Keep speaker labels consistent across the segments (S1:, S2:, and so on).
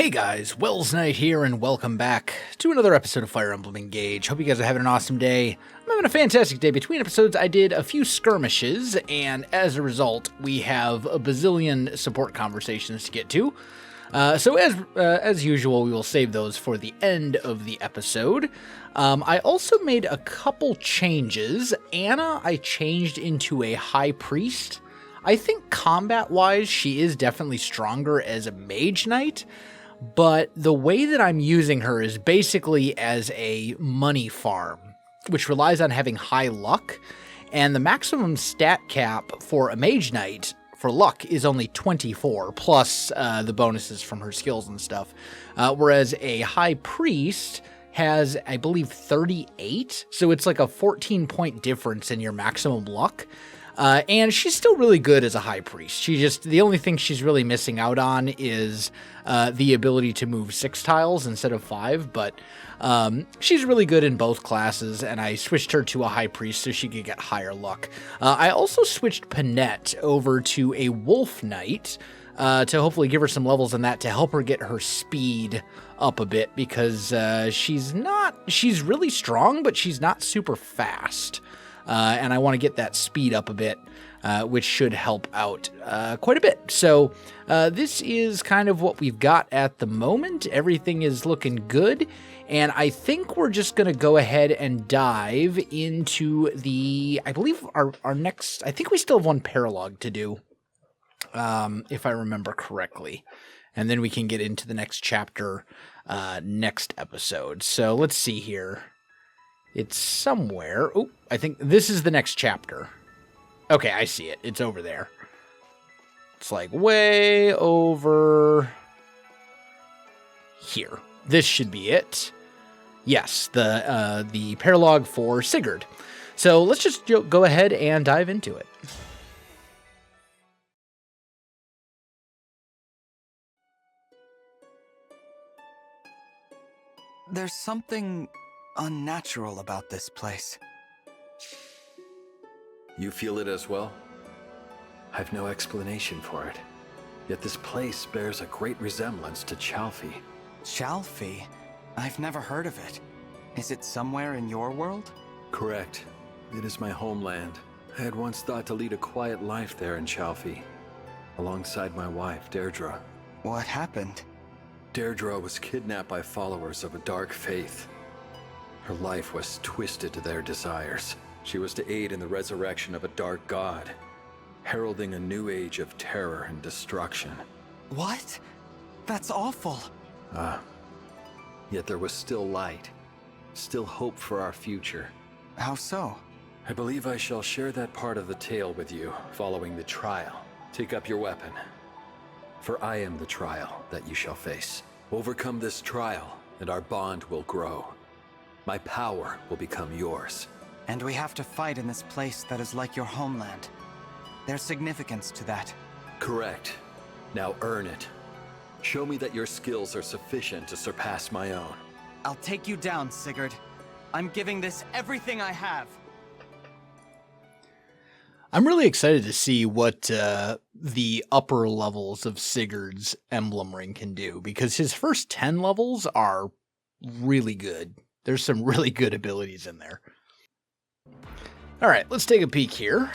S1: Hey guys, Welsknight here, and welcome back to another episode of Fire Emblem Engage. Hope you guys are having an awesome day. I'm having a fantastic day. Between episodes, I did a few skirmishes, and as a result, we have a bazillion support conversations to get to. So as usual, we will save those for the end of the episode. I also made a couple changes. Anna, I changed into a high priest. I think combat-wise, she is definitely stronger as a mage knight, but the way that I'm using her is basically as a money farm, which relies on having high luck, and the maximum stat cap for a mage knight for luck is only 24, plus the bonuses from her skills and stuff, whereas a high priest has, I believe, 38, so it's like a 14-point difference in your maximum luck. And she's still really good as a high priest. The only thing she's really missing out on is the ability to move 6 tiles instead of 5, but she's really good in both classes, and I switched her to a high priest so she could get higher luck. I also switched Panette over to a wolf knight to hopefully give her some levels in that to help her get her speed up a bit, because she's really strong, but she's not super fast. And I want to get that speed up a bit, which should help out quite a bit. So this is kind of what we've got at the moment. Everything is looking good, and I think we're just going to go ahead and dive into I believe our next, I think we still have one Paralogue to do, if I remember correctly. And then we can get into the next chapter next episode. So let's see here. It's somewhere. Oh, I think this is the next chapter. Okay, I see it. It's over there. It's like way over here. This should be it. Yes, the Paralogue for Sigurd. So let's just go ahead and dive into it.
S2: There's something unnatural about this place.
S3: You feel it as well? I've no explanation for it. Yet this place bears a great resemblance to Chalfie.
S2: Chalfie? I've never heard of it. Is it somewhere in your world?
S3: Correct. It is my homeland. I had once thought to lead a quiet life there in Chalfie, alongside my wife, Deirdre.
S2: What happened?
S3: Deirdre was kidnapped by followers of a dark faith. Her life was twisted to their desires. She was to aid in the resurrection of a dark god, heralding a new age of terror and destruction.
S2: What? That's awful.
S3: Yet there was still light, still hope for our future.
S2: How so?
S3: I believe I shall share that part of the tale with you following the trial. Take up your weapon, for I am the trial that you shall face. Overcome this trial, and our bond will grow. My power will become yours.
S2: And we have to fight in this place that is like your homeland. There's significance to that.
S3: Correct. Now earn it. Show me that your skills are sufficient to surpass my own.
S2: I'll take you down, Sigurd. I'm giving this everything I have.
S1: I'm really excited to see what the upper levels of Sigurd's emblem ring can do, because his first 10 levels are really good. There's some really good abilities in there. All right, let's take a peek here.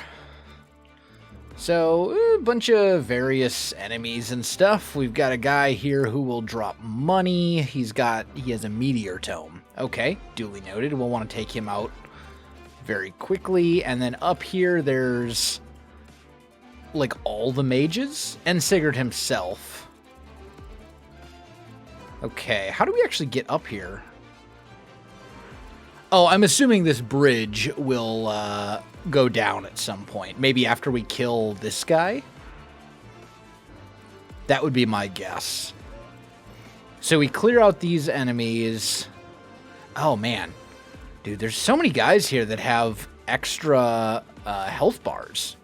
S1: So, a bunch of various enemies and stuff. We've got a guy here who will drop money. He has a meteor tome. Okay, duly noted. We'll want to take him out very quickly. And then up here, there's like all the mages and Sigurd himself. Okay, how do we actually get up here? Oh, I'm assuming this bridge will go down at some point. Maybe after we kill this guy? That would be my guess. So we clear out these enemies. Oh, man. Dude, there's so many guys here that have extra health bars.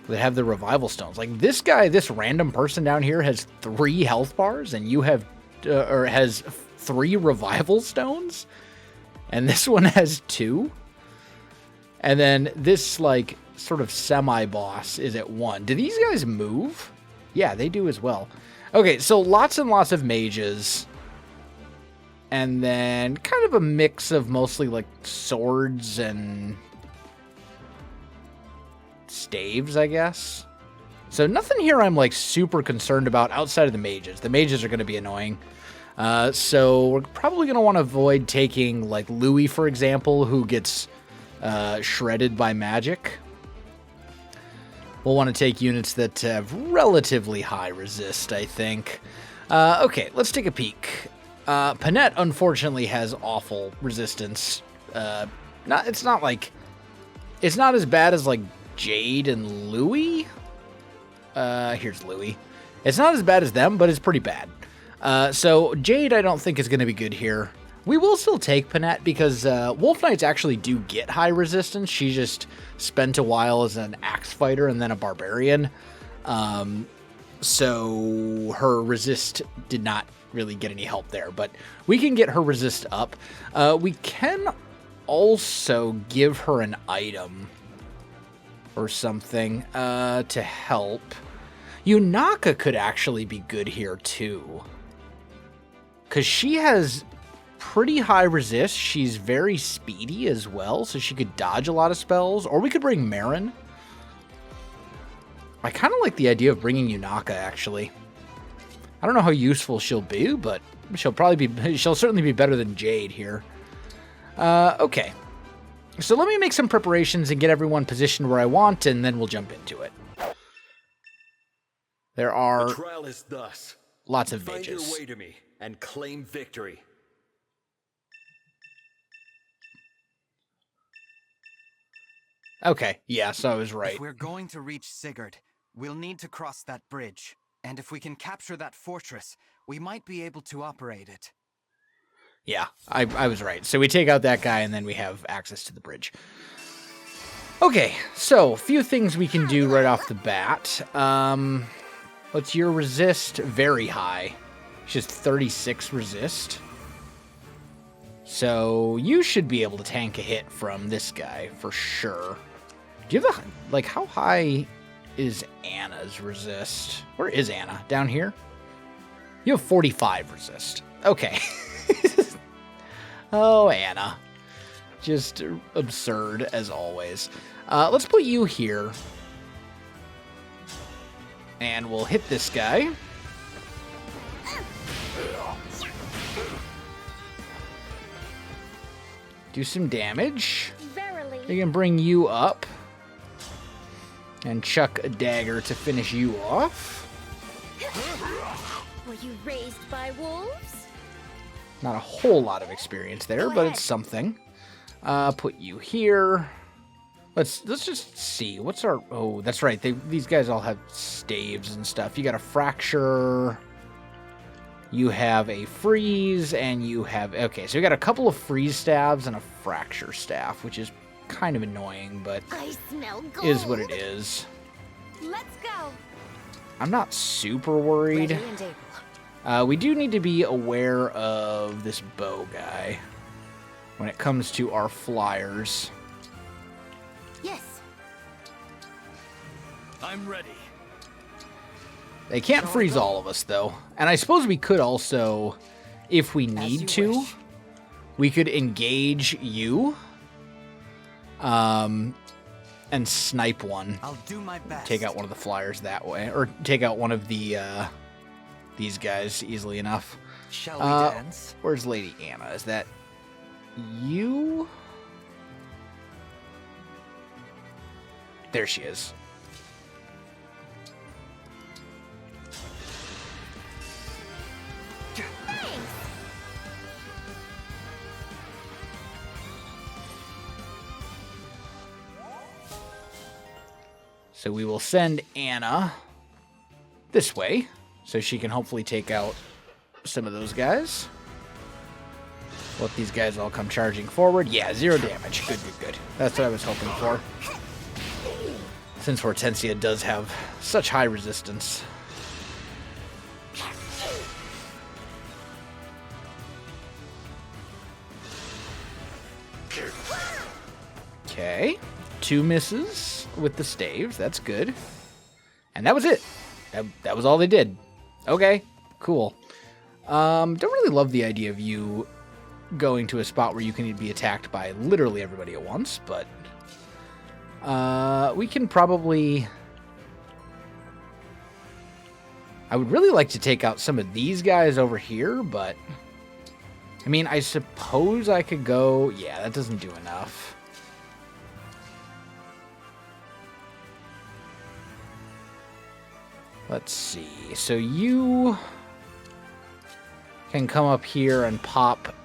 S1: That have the revival stones. Like this guy, this random person down here has 3 health bars, and you have, or has 3 revival stones, and this one has 2. And then this like sort of semi-boss is at 1. Do these guys move? Yeah, they do as well. Okay, so lots and lots of mages. And then kind of a mix of mostly like swords and staves, I guess. So nothing here I'm like super concerned about outside of the mages. The mages are going to be annoying. So we're probably going to want to avoid taking like Louis, for example, who gets shredded by magic. We'll want to take units that have relatively high resist, I think. Okay, let's take a peek. Panette, unfortunately, has awful resistance. It's not as bad as like Jade and Louis. Here's Louis. It's not as bad as them, but it's pretty bad. So Jade, I don't think is going to be good here. We will still take Panette because Wolfknights actually do get high resistance. She just spent a while as an axe fighter and then a barbarian. So her resist did not really get any help there, but we can get her resist up. We can also give her an item or something to help. Yunaka could actually be good here too, because she has pretty high resist. She's very speedy as well, so she could dodge a lot of spells. Or we could bring Marin. I kind of like the idea of bringing Yunaka, actually. I don't know how useful she'll be, but she'll certainly be better than Jade here. Okay. So let me make some preparations and get everyone positioned where I want, and then we'll jump into it. There are
S3: the trial is thus.
S1: Lots of
S3: Find
S1: mages.
S3: your way to me and claim victory.
S1: Okay, yeah, so I was right.
S2: If we're going to reach Sigurd, we'll need to cross that bridge. And if we can capture that fortress, we might be able to operate it.
S1: Yeah, I was right. So we take out that guy, and then we have access to the bridge. Okay, so a few things we can do right off the bat. What's your resist? Very high. Just 36 resist. So you should be able to tank a hit from this guy for sure. Do you have how high is Anna's resist? Where is Anna? Down here? You have 45 resist. Okay. Oh, Anna. Just absurd as always. Let's put you here. And we'll hit this guy. Do some damage.
S4: Verily.
S1: We can bring you up. And chuck a dagger to finish you off.
S4: Were you raised by wolves?
S1: Not a whole lot of experience there, but it's something. Put you here. Let's just see. What's our... Oh, that's right. These guys all have staves and stuff. You got a fracture. You have a freeze, and you have... Okay, so we got a couple of freeze staves and a fracture staff, which is kind of annoying, but
S4: I smell gold.
S1: is what it is.
S4: Let's go.
S1: I'm not super worried.
S4: Ready and able.
S1: We do need to be aware of this bow guy when it comes to our flyers.
S4: Yes.
S3: I'm ready.
S1: They can't freeze all of us, though. And I suppose we could also, if we need to, we could engage you and snipe one.
S2: I'll do my best.
S1: Take out one of the flyers that way. Or take out one of the these guys easily enough.
S2: Shall we dance?
S1: Where's Lady Anna? Is that you? There she is. So we will send Anna this way, so she can hopefully take out some of those guys. Let these guys all come charging forward. Yeah, 0 damage. Good, good, good. That's what I was hoping for. Since Hortensia does have such high resistance. Okay. 2 misses with the staves. That's good. And that was it. That was all they did. Okay, cool. Don't really love the idea of you going to a spot where you can be attacked by literally everybody at once, but we can probably... I would really like to take out some of these guys over here, but I mean, I suppose I could go... Yeah, that doesn't do enough. Let's see. So you can come up here and pop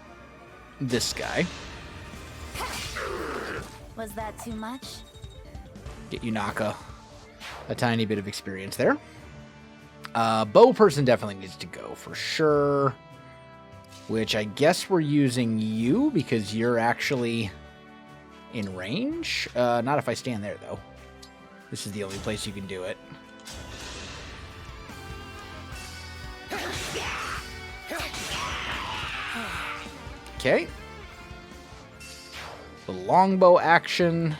S1: this guy.
S4: Was that too much?
S1: Get you Naka a tiny bit of experience there. Bow person definitely needs to go for sure. Which I guess we're using you because you're actually in range. Not if I stand there, though. This is the only place you can do it. Okay. The longbow action.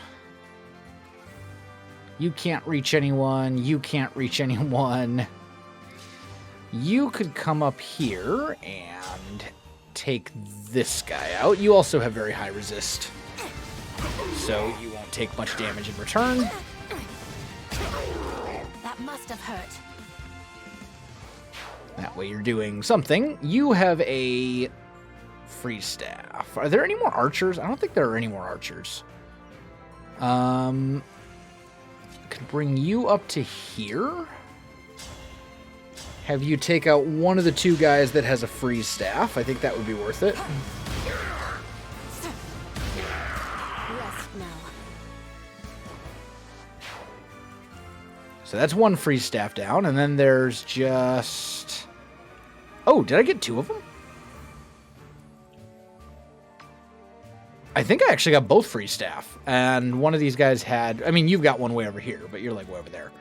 S1: You can't reach anyone. You can't reach anyone. You could come up here and take this guy out. You also have very high resist, so you won't take much damage in return.
S4: That must have hurt.
S1: That way you're doing something. You have a free staff. Are there any more archers? I don't think there are any more archers. Could bring you up to here. Have you take out one of the two guys that has a free staff. I think that would be worth it.
S4: Rest now.
S1: So that's one free staff down, and then there's just... Oh, did I get two of them? I think I actually got both free staff, and one of these guys had... I mean, you've got one way over here, but you're like way over there,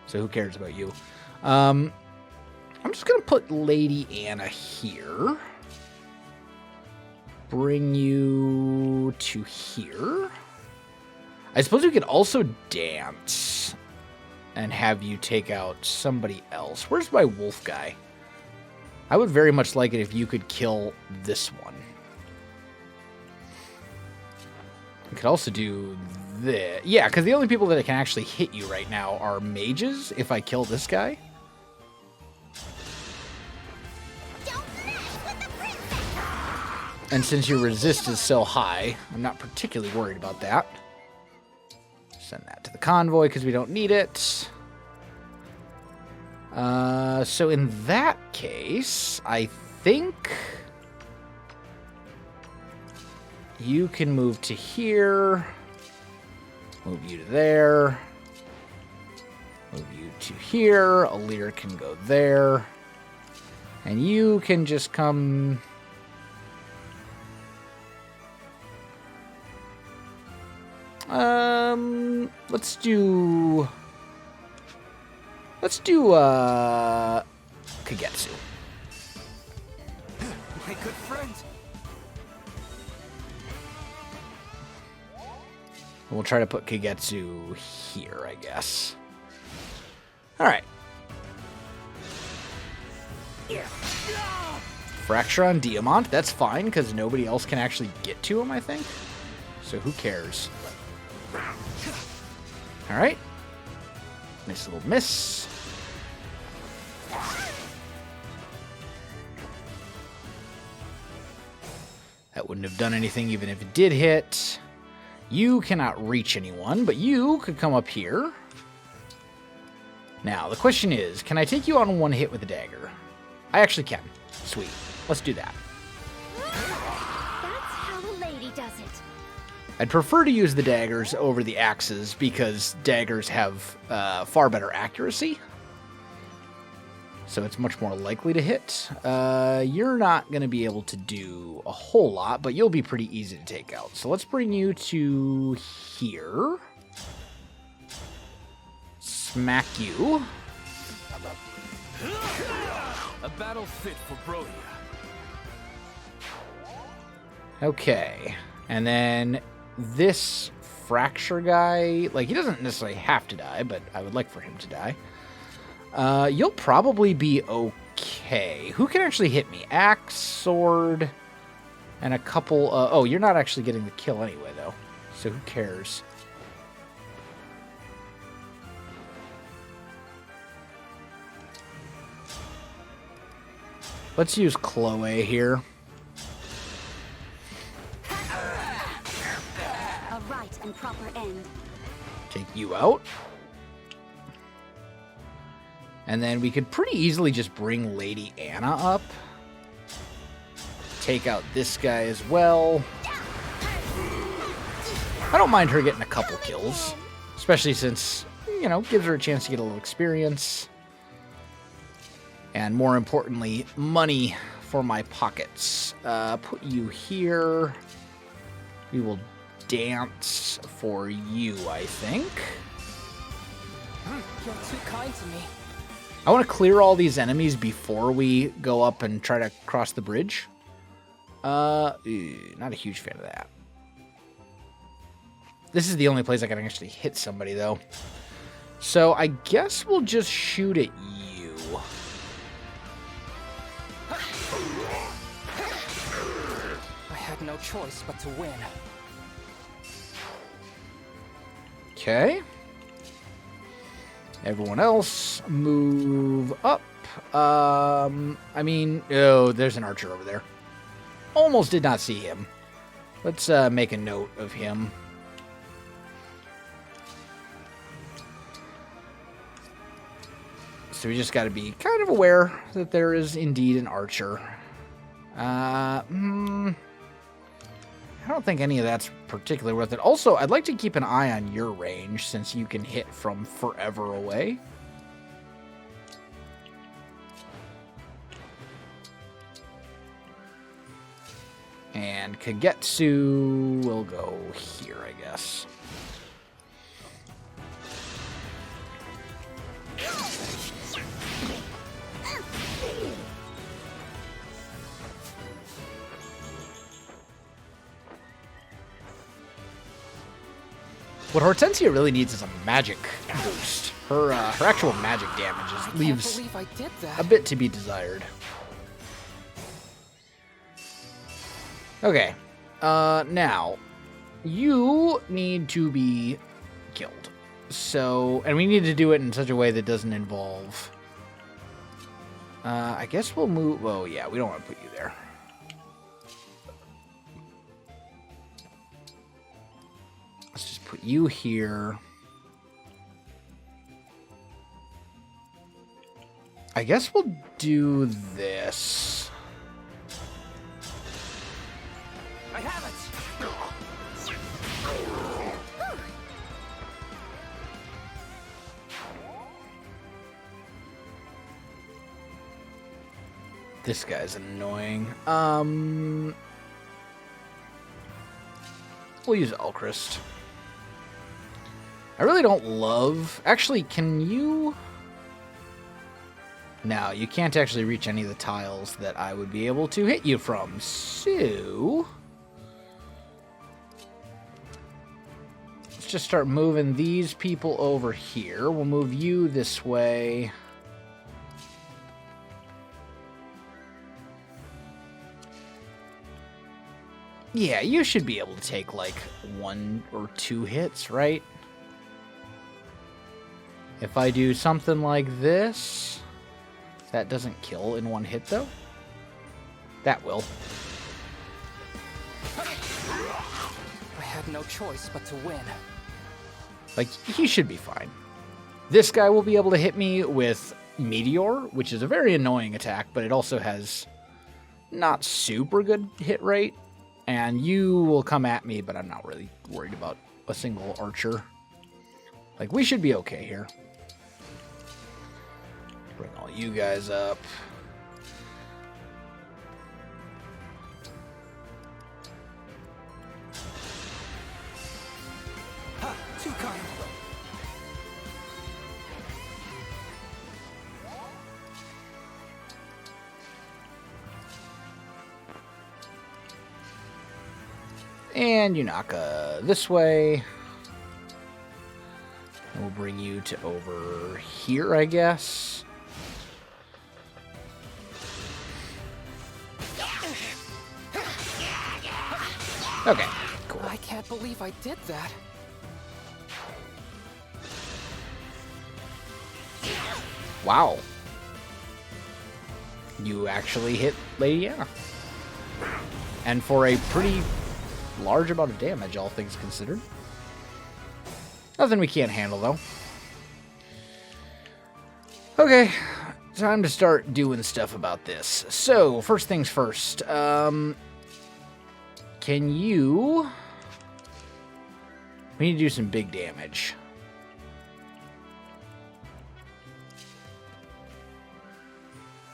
S1: so who cares about you? I'm just going to put Lady Anna here. Bring you to here. I suppose we could also dance and have you take out somebody else. Where's my wolf guy? I would very much like it if you could kill this one. We could also do this. Yeah, because the only people that can actually hit you right now are mages if I kill this guy. And since your resist is so high, I'm not particularly worried about that. Send that to the convoy because we don't need it. So in that case, I think you can move to here. Move you to there. Move you to here. Alir can go there. And you can just come... Let's do Kagetsu.
S2: My good friend.
S1: We'll try to put Kagetsu here, I guess. Alright. Fracture on Diamant, that's fine, because nobody else can actually get to him, I think. So who cares? Alright. Nice little miss. That wouldn't have done anything even if it did hit. You cannot reach anyone, but you could come up here. Now, the question is, can I take you on one hit with a dagger? I actually can. Sweet. Let's do that.
S4: That's how a lady does it.
S1: I'd prefer to use the daggers over the axes because daggers have far better accuracy. So it's much more likely to hit. You're not going to be able to do a whole lot, but you'll be pretty easy to take out. So let's bring you to here. Smack you.
S5: A battle fit for Brodia.
S1: Okay. And then this fracture guy, like, he doesn't necessarily have to die, but I would like for him to die. You'll probably be okay. Who can actually hit me? Axe, sword, and a couple... oh, you're not actually getting the kill anyway, though. So who cares? Let's use Chloe here.
S4: A right and proper end.
S1: Take you out. And then we could pretty easily just bring Lady Anna up. Take out this guy as well. I don't mind her getting a couple kills. Especially since, you know, gives her a chance to get a little experience. And more importantly, money for my pockets. Put you here. We will dance for you, I think.
S6: You're too kind to me.
S1: I want to clear all these enemies before we go up and try to cross the bridge. Not a huge fan of that. This is the only place I can actually hit somebody, though. So I guess we'll just shoot at you.
S6: I had no choice but to win.
S1: Okay. Everyone else, move up. I mean, oh, there's an archer over there. Almost did not see him. Let's make a note of him. So we just got to be kind of aware that there is indeed an archer. I don't think any of that's particularly worth it. Also, I'd like to keep an eye on your range since you can hit from forever away. And Kagetsu will go here, I guess. What Hortensia really needs is a magic boost. Her actual magic damage leaves
S6: Believe I did that.
S1: a bit to be desired. Okay. Now, you need to be killed. So, and we need to do it in such a way that doesn't involve... I guess we'll move... Oh, yeah, we don't want to put you there. Let's just put you here. I guess we'll do this.
S6: I have it.
S1: This guy's annoying. We'll use Alchrist. I really don't love... Actually, can you... No, you can't actually reach any of the tiles that I would be able to hit you from. So... let's just start moving these people over here. We'll move you this way. Yeah, you should be able to take, like, 1 or 2 hits, right? If I do something like this... That doesn't kill in 1 hit, though? That will.
S6: I had no choice but to win.
S1: Like, he should be fine. This guy will be able to hit me with Meteor, which is a very annoying attack, but it also has not super good hit rate. And you will come at me, but I'm not really worried about a single archer. Like, we should be okay here. Bring all you guys up.
S6: Ha! Too kind.
S1: And Yunaka this way. And we'll bring you to over here, I guess. Okay, cool.
S6: I can't believe I did that.
S1: Wow. You actually hit Lady Anna. And for a pretty large amount of damage, all things considered. Nothing we can't handle, though. Okay, time to start doing stuff about this. So, first things first. Can you... We need to do some big damage.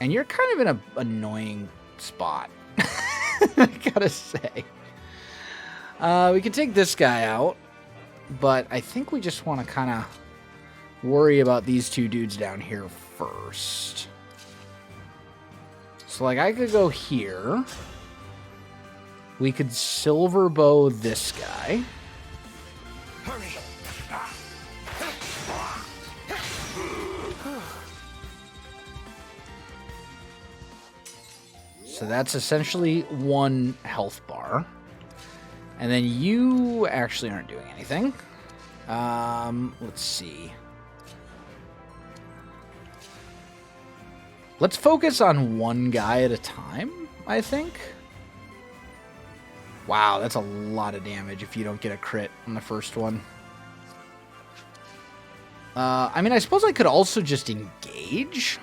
S1: And you're kind of in an annoying spot, I gotta say. We can take this guy out, but I think we just want to kind of worry about these two dudes down here first. So, like, I could go here. We could silver bow this guy.
S2: Hurry!
S1: So that's essentially one health bar. And then you actually aren't doing anything. Let's see. Let's focus on one guy at a time, I think. Wow, that's a lot of damage if you don't get a crit on the first one. I mean, I suppose I could also just engage.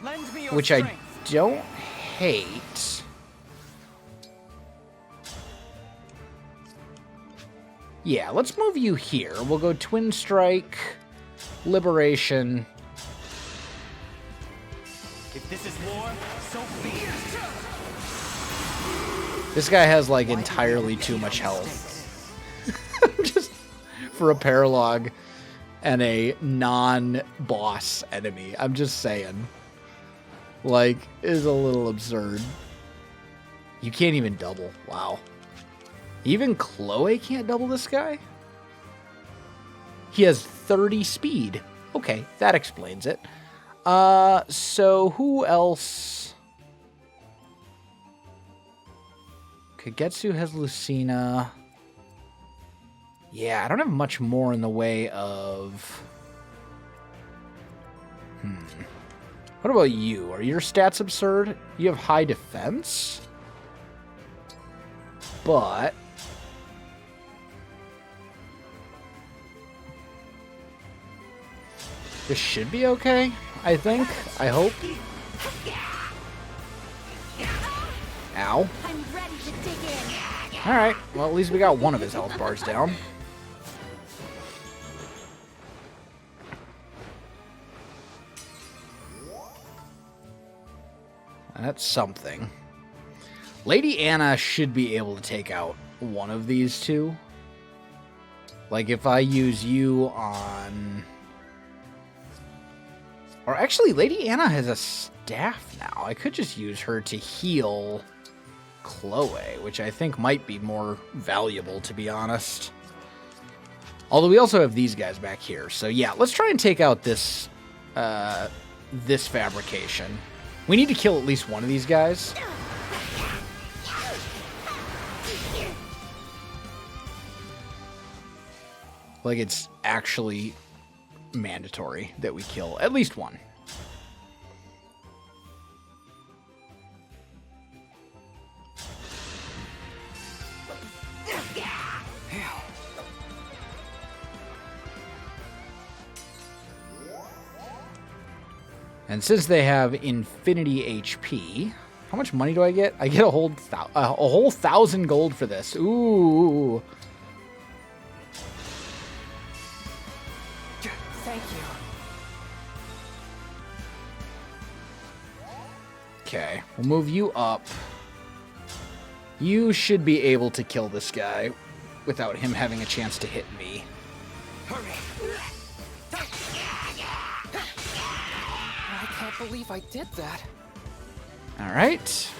S2: Lend me your
S1: Which
S2: strength.
S1: I don't hate. Yeah, let's move you here. We'll go Twin Strike, Liberation.
S2: If this is war, so be it.
S1: This guy has, like, entirely too much health. Just for a Paralogue and a non-boss enemy. I'm just saying. Like, is a little absurd. You can't even double. Wow. Even Chloe can't double this guy? He has 30 speed. Okay, that explains it. So who else? Kagetsu has Lucina. Yeah, I don't have much more in the way of... What about you? Are your stats absurd? You have high defense? But... this should be okay, I think. I hope. Ow.
S4: I'm ready to dig in.
S1: Alright, well, at least we got one of his health bars down. That's something. Lady Anna should be able to take out one of these two. Like, if I use you on... Or actually, Lady Anna has a staff now. I could just use her to heal Chloe, which I think might be more valuable, to be honest. Although we also have these guys back here. So yeah, let's try and take out this, this fabrication. We need to kill at least one of these guys. Like, it's actually mandatory that we kill at least one. And since they have infinity HP, how much money do I get? I get a whole 1,000 gold for this. Ooh.
S6: Thank you.
S1: Okay, we'll move you up. You should be able to kill this guy without him having a chance to hit me.
S2: Hurry!
S6: I can't believe I did that.
S1: All right.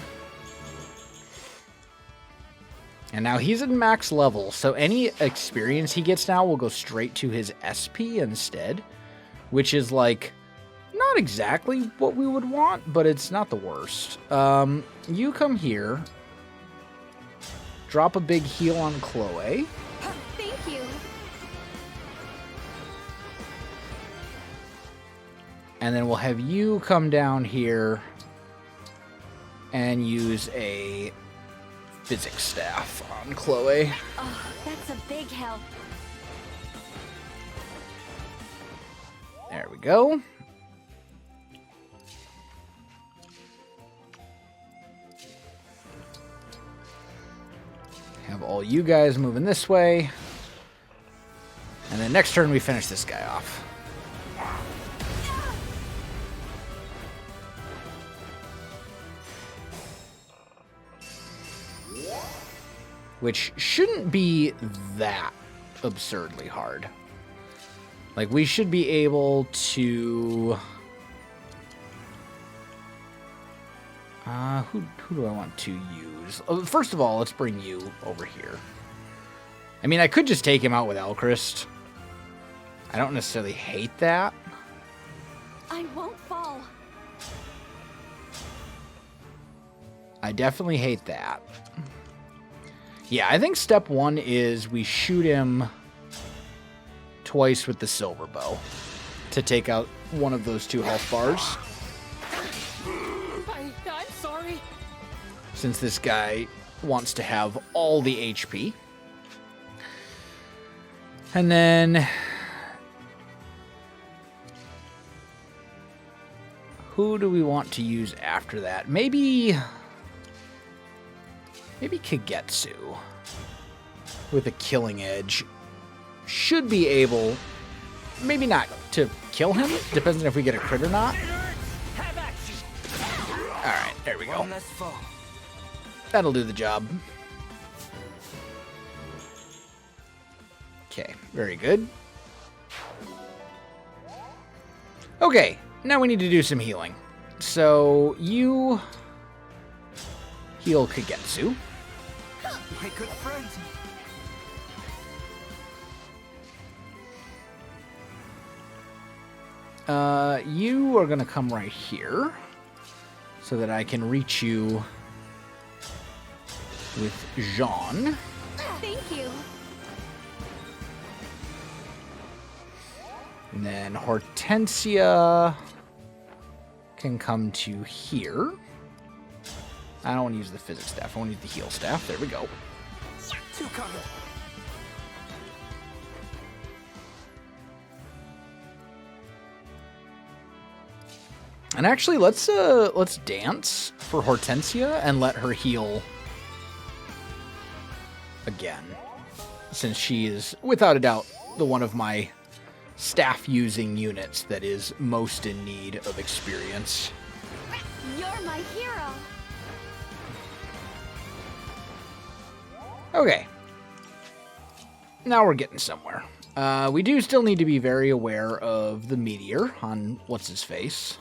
S1: And now he's at max level, so any experience he gets now will go straight to his SP instead, which is like not exactly what we would want, but it's not the worst. You come here, drop a big heal on Chloe.
S4: Thank you.
S1: And then we'll have you come down here and use a physics staff on Chloe.
S4: Oh, that's a big help.
S1: There we go. Have all you guys moving this way. And then next turn we finish this guy off. Which shouldn't be that absurdly hard. Like, we should be able to... who do I want to use? First of all, let's bring you over here. I mean, I could just take him out with Elchrist. I don't necessarily hate that.
S4: I won't fall.
S1: I definitely hate that. Yeah, I think step one is we shoot him twice with the silver bow to take out one of those 2 health bars.
S6: I'm sorry.
S1: Since this guy wants to have all the HP. And then... who do we want to use after that? Maybe Kagetsu with a killing edge should be able, maybe not to kill him, depends on if we get a crit or not. Alright, there we go.
S6: One less foe.
S1: That'll do the job. Okay, very good. Okay, now we need to do some healing. So, you heal Kagetsu.
S2: My good friend.
S1: You are going to come right here so that I can reach you with Jean.
S4: Thank you.
S1: And then Hortensia can come to here. I don't want to use the physics staff. I want to use the heal staff. There we go.
S6: Two coming.
S1: And actually, let's dance for Hortensia and let her heal again, since she is without a doubt the one of my staff-using units that is most in need of experience.
S4: You're my hero.
S1: Okay. Now we're getting somewhere. We do still need to be very aware of the meteor on what's-his-face.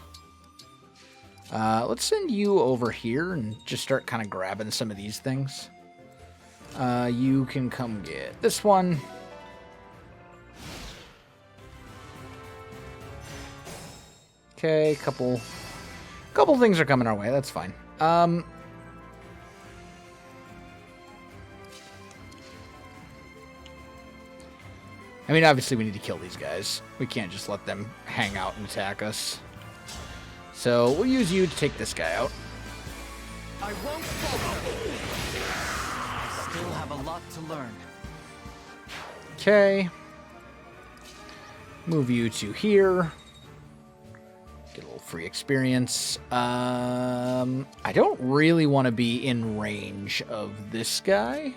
S1: Let's send you over here and just start kind of grabbing some of these things. You can come get this one. Okay, couple things are coming our way. That's fine. I mean, obviously we need to kill these guys. We can't just let them hang out and attack us. So we'll use you to take this guy out.
S2: I won't fall. I still have a lot to learn.
S1: Okay. Move you to here. Get a little free experience. I don't really want to be in range of this guy.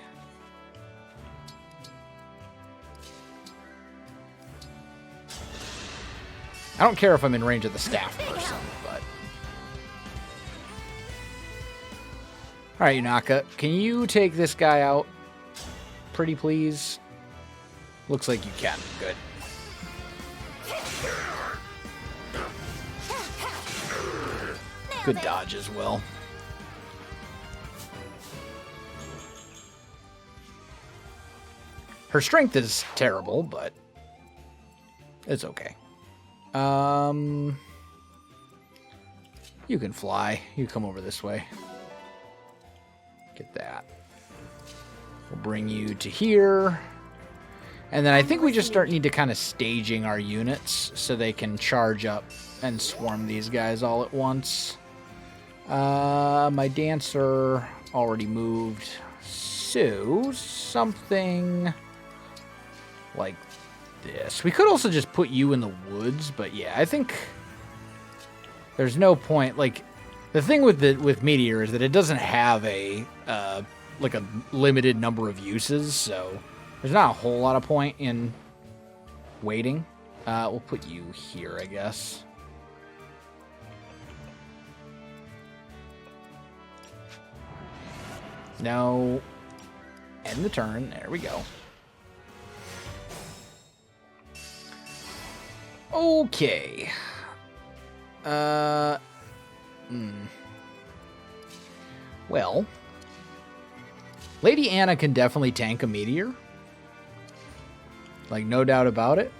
S1: I don't care if I'm in range of the staff person, but... Alright, Yunaka, can you take this guy out? Pretty please? Looks like you can. Good. Good dodge as well. Her strength is terrible, but it's okay. You can fly. You come over this way. Get that. We'll bring you to here. And then I think we just need to kind of staging our units so they can charge up and swarm these guys all at once. My dancer already moved. So, something like this. We could also just put you in the woods, but yeah, I think there's no point. Like, the thing with Meteor is that it doesn't have a like a limited number of uses, so there's not a whole lot of point in waiting. We'll put you here, I guess. No. End the turn. There we go. Okay. Well, Lady Anna can definitely tank a meteor. Like, no doubt about it.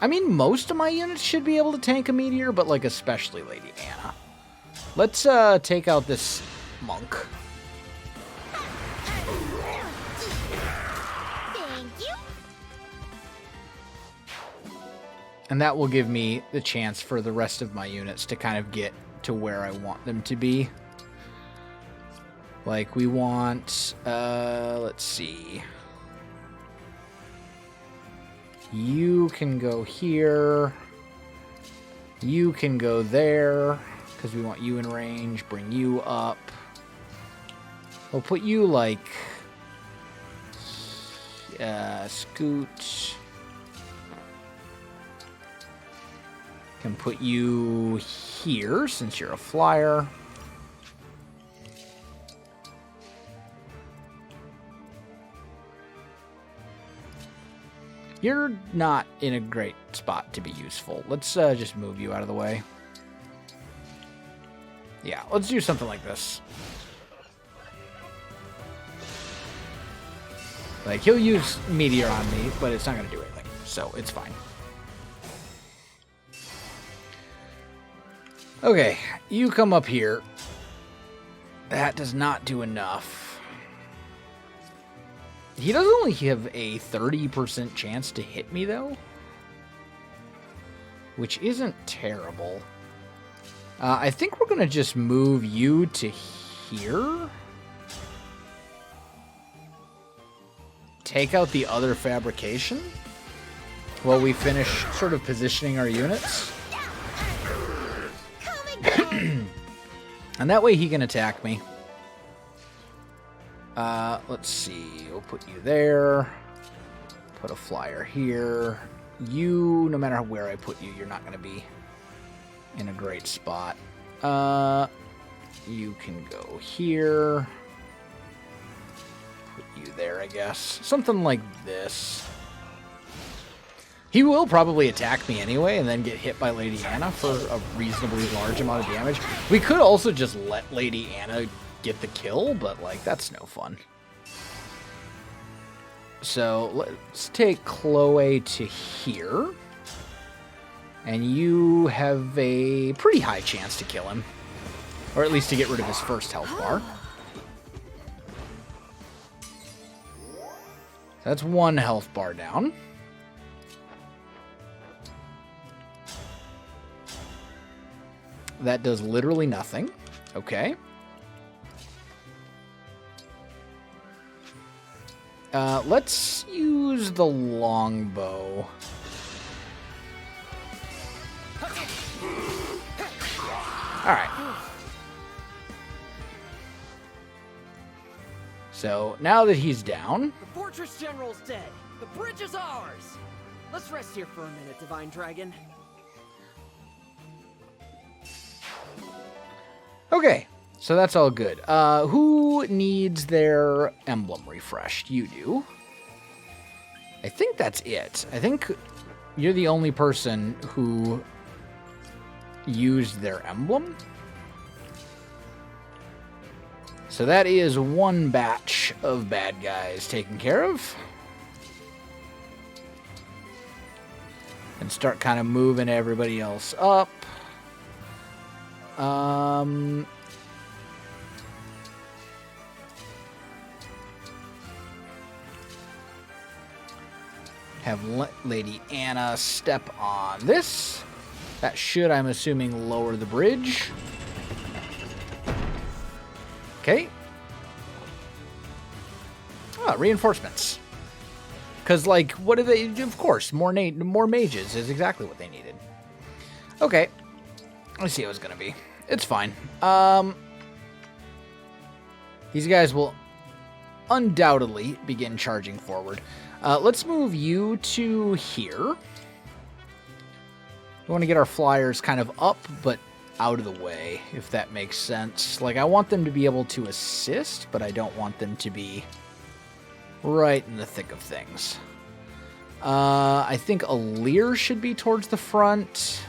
S1: I mean, most of my units should be able to tank a meteor, but, like, especially Lady Anna. Let's take out this monk.
S4: Thank you.
S1: And that will give me the chance for the rest of my units to kind of get to where I want them to be. Like, we want, let's see. You can go here. You can go there, because we want you in range. Bring you up. We'll put you, like, scoot. Can put you here, since you're a flyer. You're not in a great spot to be useful. Let's just move you out of the way. Yeah, let's do something like this. Like, he'll use Meteor on me, but it's not going to do anything, so it's fine. Okay, you come up here. That does not do enough. He does only have a 30% chance to hit me, though. Which isn't terrible. I think we're going to just move you to here. Take out the other fabrication while we finish sort of positioning our units. And that way he can attack me. Let's see. We'll put you there. Put a flyer here. You, no matter where I put you, you're not going to be in a great spot. You can go here. Put you there, I guess. Something like this. He will probably attack me anyway and then get hit by Lady Anna for a reasonably large amount of damage. We could also just let Lady Anna get the kill, but, like, that's no fun. So let's take Chloe to here. And you have a pretty high chance to kill him. Or at least to get rid of his first health bar. That's one health bar down. That does literally nothing. Okay. Let's use the longbow. Alright. So, now that he's down...
S6: The Fortress General's dead. The bridge is ours. Let's rest here for a minute, Divine Dragon.
S1: Okay, so that's all good. Who needs their emblem refreshed? You do. I think that's it. I think you're the only person who used their emblem. So that is one batch of bad guys taken care of. And start kind of moving everybody else up. Have Lady Anna step on this. That should, I'm assuming, lower the bridge. Okay. Ah, reinforcements. Because, like, what do they... Of course, more mages is exactly what they needed. Okay. Let's see how it's going to be. It's fine. These guys will undoubtedly begin charging forward. Let's move you to here. We want to get our flyers kind of up, but out of the way, if that makes sense. Like, I want them to be able to assist, but I don't want them to be right in the thick of things. I think Alir should be towards the front.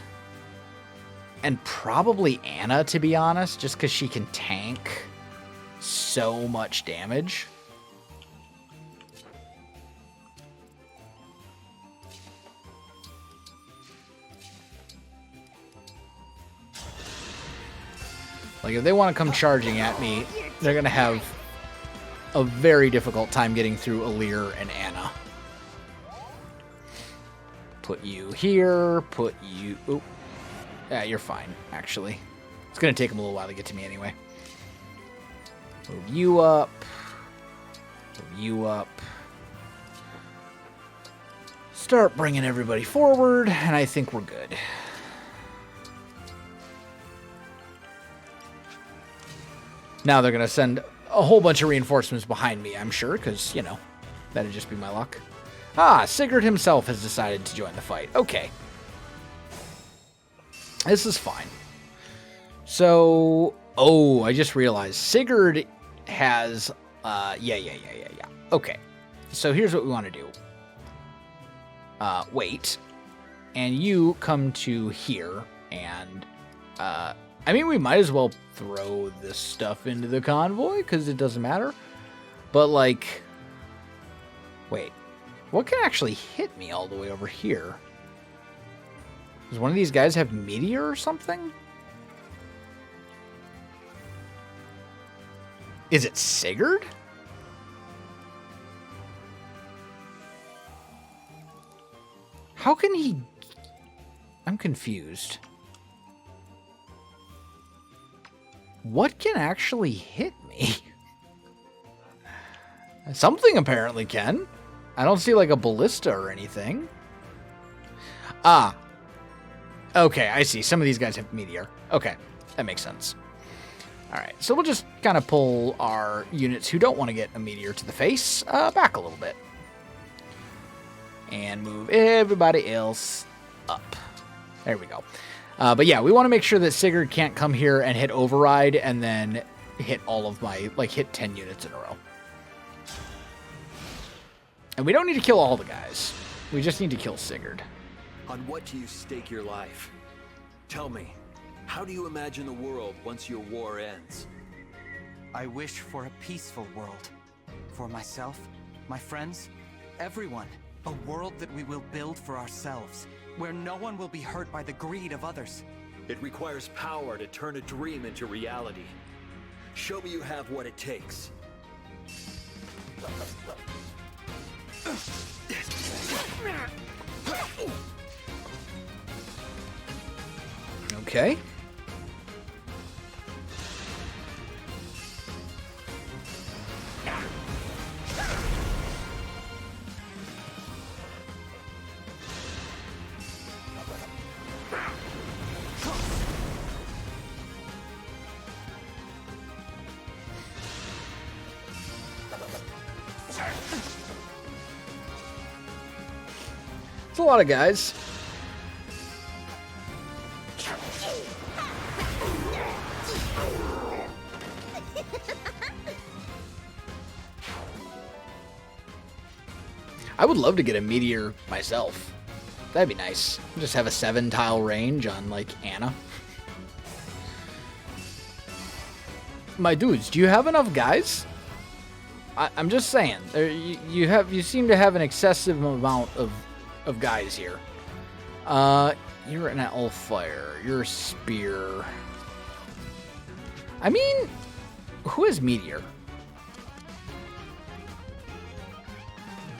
S1: And probably Anna, to be honest, just because she can tank so much damage. Like, if they want to come charging at me, they're going to have a very difficult time getting through Alir and Anna. Put you here, put you... Oop. Yeah, you're fine, actually. It's going to take them a little while to get to me anyway. Move you up. Move you up. Start bringing everybody forward, and I think we're good. Now they're going to send a whole bunch of reinforcements behind me, I'm sure, because, you know, that'd just be my luck. Ah, Sigurd himself has decided to join the fight. Okay. This is fine. So, oh, I just realized Sigurd has, yeah. Okay. So here's what we want to do. Wait. And you come to here, and, I mean, we might as well throw this stuff into the convoy, because it doesn't matter. But, like, wait. What can actually hit me all the way over here? Does one of these guys have meteor or something? Is it Sigurd? How can he... I'm confused. What can actually hit me? Something apparently can. I don't see like a ballista or anything. Ah. Okay, I see. Some of these guys have meteor. Okay, that makes sense. Alright, so we'll just kind of pull our units who don't want to get a meteor to the face back a little bit. And move everybody else up. There we go. But yeah, we want to make sure that Sigurd can't come here and hit override and then hit all of my, like, hit 10 units in a row. And we don't need to kill all the guys. We just need to kill Sigurd.
S3: On what do you stake your life? Tell me, how do you imagine the world once your war ends?
S2: I wish for a peaceful world. For myself, my friends, everyone. A world that we will build for ourselves, where no one will be hurt by the greed of others.
S3: It requires power to turn a dream into reality. Show me you have what it takes.
S1: Okay. It's a lot of guys. I would love to get a meteor myself. That'd be nice. Just have a 7-tile range on, like, Anna. My dudes, do you have enough guys? I'm just saying. You seem to have an excessive amount of guys here. You're an Elfire. You're a Spear. I mean, who is Meteor?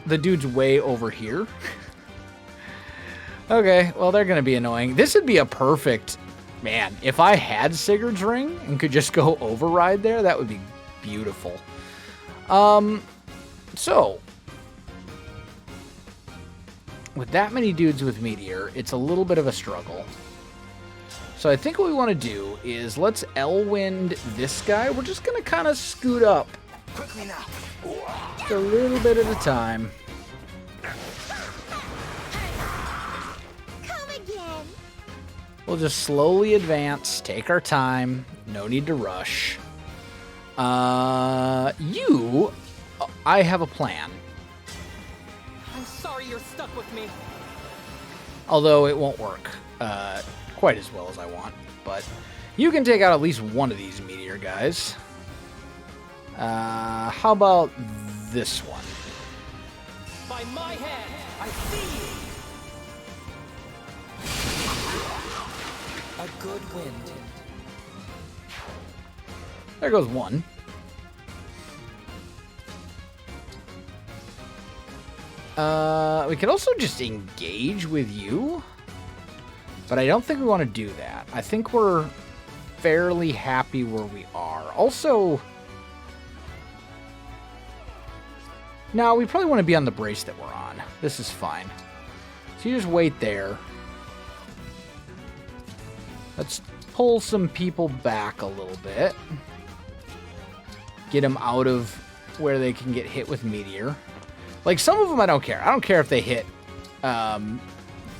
S1: The dude's way over here. Okay, well, they're going to be annoying. This would be a perfect... Man, if I had Sigurd's Ring and could just go override there, that would be beautiful. So... With that many dudes with Meteor, it's a little bit of a struggle. So I think what we want to do is let's Elwind this guy. We're just going to kind of scoot up.
S2: Quickly now.
S1: Just a little bit at a time.
S4: Come again.
S1: We'll just slowly advance, take our time. No need to rush. I have a plan.
S6: I'm sorry you're stuck with me.
S1: Although it won't work quite as well as I want. But you can take out at least one of these Meteor guys. How about this one?
S6: By my hand, I see you. A good wind.
S1: There goes one. We could also just engage with you. But I don't think we want to do that. I think we're fairly happy where we are. Also... No, we probably want to be on the brace that we're on. This is fine. So you just wait there. Let's pull some people back a little bit. Get them out of where they can get hit with Meteor. Like, some of them I don't care. I don't care if they hit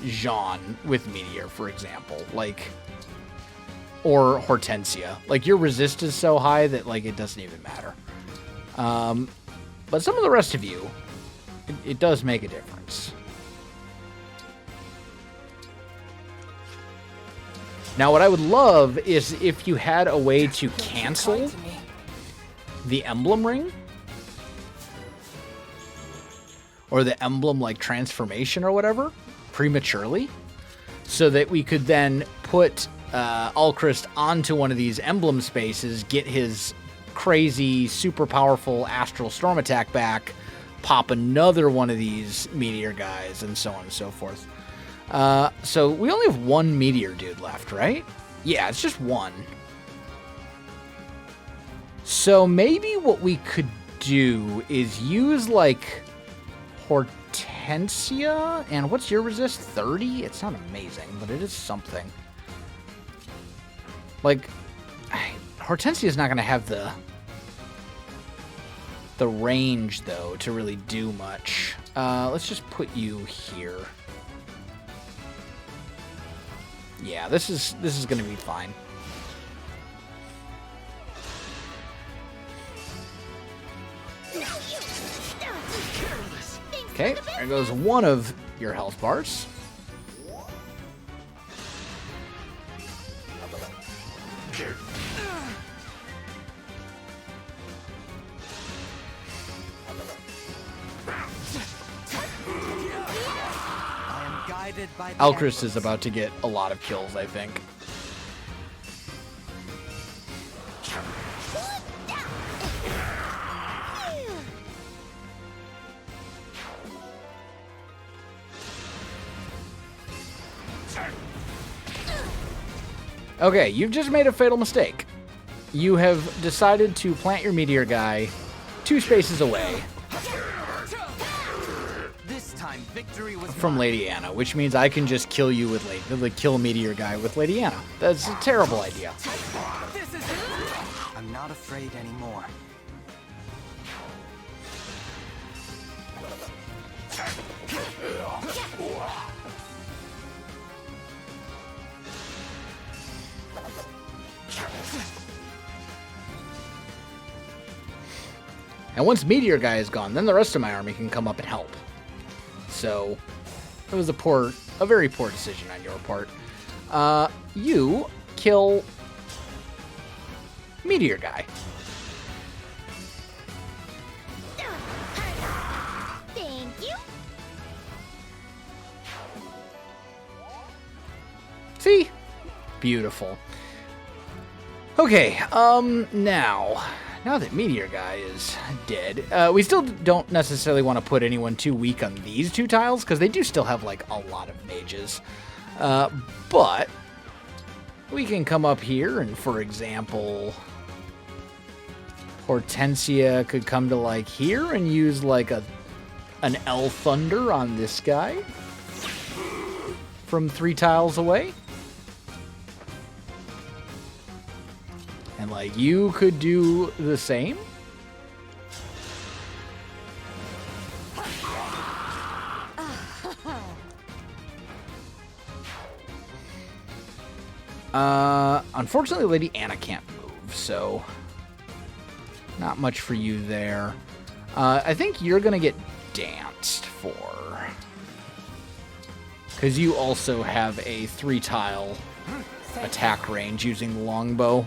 S1: Jean with Meteor, for example. Like, or Hortensia. Like, your resist is so high that, like, it doesn't even matter. But some of the rest of you, it does make a difference. Now, what I would love is if you had a way to cancel the emblem ring. Or the emblem, like, transformation or whatever, prematurely. So that we could then put Alchrist onto one of these emblem spaces, get his crazy, super powerful astral storm attack back, pop another one of these Meteor guys, and so on and so forth. So we only have one Meteor dude left, right? Yeah, it's just one. So maybe what we could do is use, like, Hortensia, and what's your resist? 30? It's not amazing, but it is something. Like, Hortensia's not going to have the range, though, to really do much. Let's just put you here. Yeah, this is going to be fine. Okay, there goes one of your health bars. Alchrist is about to get a lot of kills, I think. Okay, you've just made a fatal mistake. You have decided to plant your Meteor guy 2 spaces away
S2: This time, victory was
S1: from Lady Anna, which means I can just kill you with kill Meteor guy with Lady Anna. That's a terrible idea.
S2: This is it. I'm not afraid anymore.
S1: And once Meteor guy is gone, then the rest of my army can come up and help. So, it was a very poor decision on your part. You kill Meteor Guy.
S4: Thank you.
S1: See? Beautiful. Okay, now that Meteor Guy is dead, we still don't necessarily want to put anyone too weak on these two tiles, because they do still have, like, a lot of mages. But we can come up here, and for example, Hortensia could come to, like, here and use, like, an L Thunder on this guy from 3 tiles away. And, like, you could do the same. Unfortunately, Lady Anna can't move, so not much for you there. I think you're going to get danced for, because you also have a 3-tile attack range using the longbow.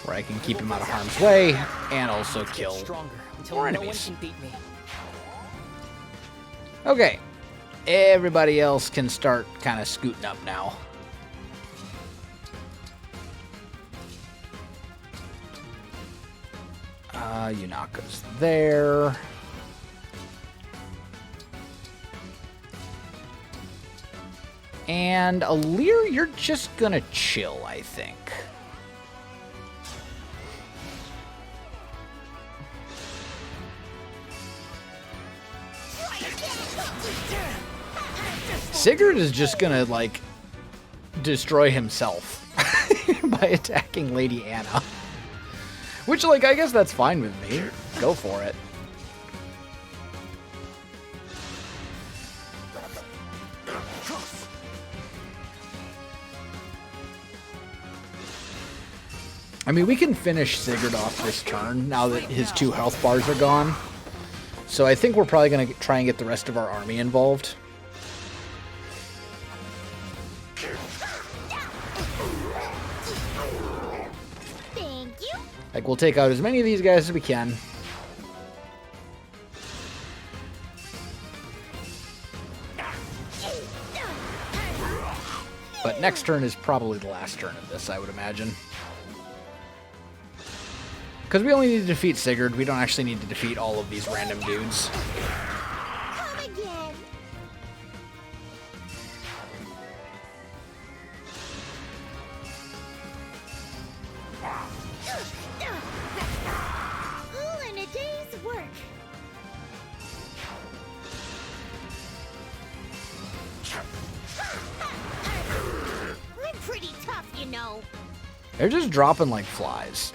S1: Where I can keep him out of harm's way and also kill more enemies. Okay, everybody else can start kind of scooting up now. Yunaka's there. And Alir, you're just gonna chill, I think. Sigurd is just gonna, like, destroy himself by attacking Lady Anna. Which, like, I guess that's fine with me. Go for it. I mean, we can finish Sigurd off this turn now that his 2 health bars are gone. So I think we're probably going to try and get the rest of our army involved.
S4: Thank you.
S1: Like, we'll take out as many of these guys as we can. But next turn is probably the last turn of this, I would imagine. Because we only need to defeat Sigurd, we don't actually need to defeat all of these random dudes.
S4: Come again. All in a day's work. I'm pretty tough, you know.
S1: They're just dropping like flies.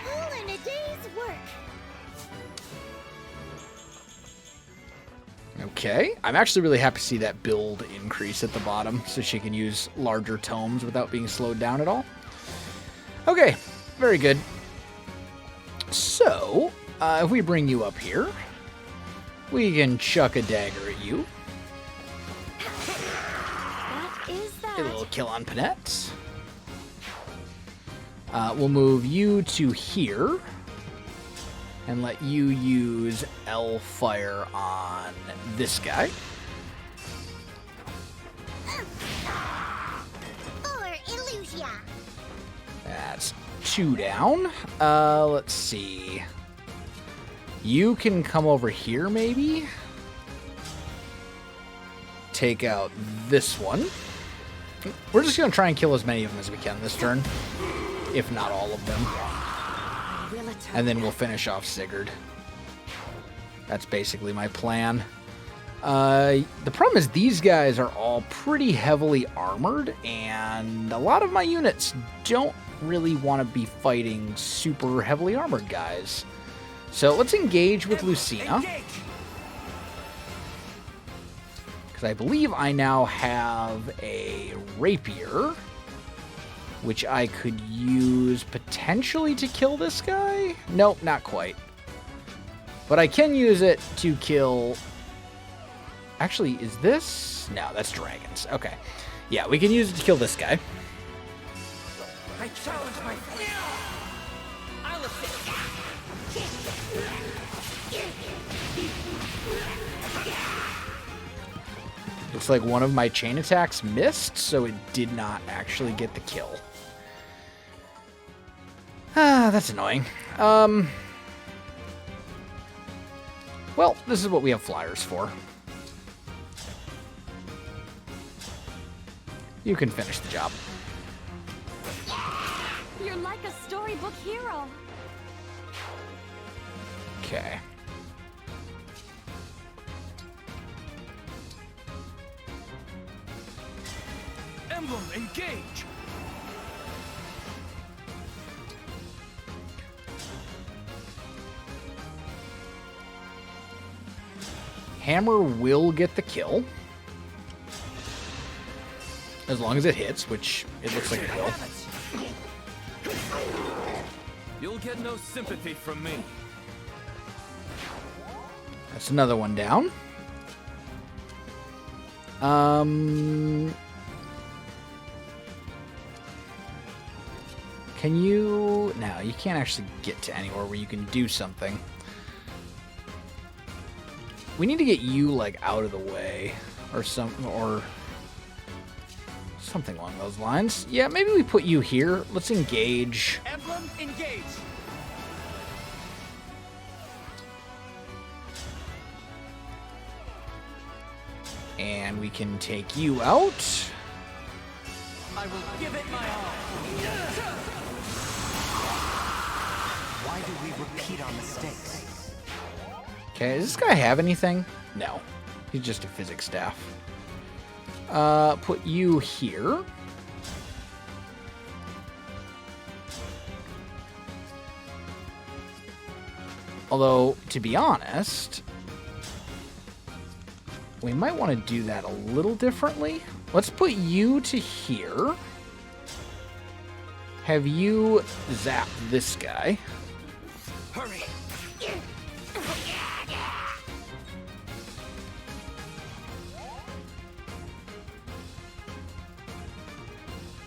S4: All in a day's work.
S1: Okay, I'm actually really happy to see that build increase at the bottom so she can use larger tomes without being slowed down at all. Okay, very good. So, if we bring you up here, we can chuck a dagger at you.
S4: What is that?
S1: Get a little kill on Panette. We'll move you to here and let you use L Fire on this guy.
S4: Or Illusia.
S1: That's 2 down. Let's see. You can come over here, maybe? Take out this one. We're just going to try and kill as many of them as we can this turn, if not all of them. And then we'll finish off Sigurd. That's basically my plan. The problem is these guys are all pretty heavily armored, and a lot of my units don't really want to be fighting super heavily armored guys. So let's engage with Lucina. Because Because I believe I now have a rapier, which I could use potentially to kill this guy. Nope, not quite. But I can use it to kill... Actually, is this... No, that's dragons. Okay. Yeah, we can use it to kill this guy.
S6: I challenge my fate. I'll assist.
S1: Looks like one of my chain attacks missed, so it did not actually get the kill. Ah, that's annoying. Well, this is what we have flyers for. You can finish the job.
S4: You're like a storybook hero.
S1: Okay.
S5: Emblem Engage!
S1: Hammer will get the kill. As long as it hits, which it looks like it will.
S5: You'll get no sympathy from me.
S1: That's another one down. Can you... No, you can't actually get to anywhere where you can do something. We need to get you, like, out of the way. Or something along those lines. Yeah, maybe we put you here. Let's engage.
S6: Emblem Engage!
S1: And we can take you out.
S6: I will give it my all.
S2: Why do we repeat our mistakes?
S1: Okay, does this guy have anything? No. He's just a physics staff. Put you here. Although, to be honest, we might want to do that a little differently. Let's put you to here. Have you zap this guy.
S6: Hurry!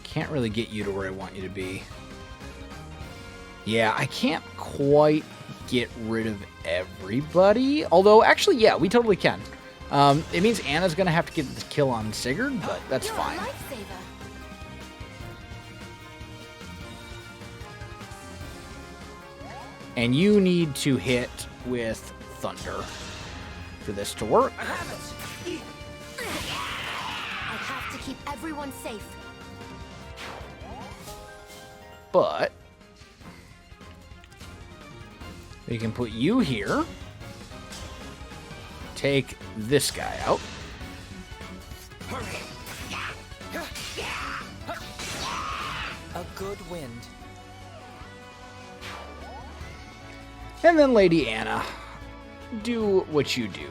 S1: Can't really get you to where I want you to be. Yeah, I can't quite get rid of everybody. Although, actually, yeah, we totally can. It means Anna's going to have to get the kill on Sigurd, but that's
S4: You're
S1: fine.
S4: a lifesaver.
S1: And you need to hit with Thunder for this to work.
S6: I have it!
S4: I have to keep everyone safe.
S1: But we can put you here. Take this guy out.
S6: Hurry! A good wind.
S1: And then Lady Anna, do what you do.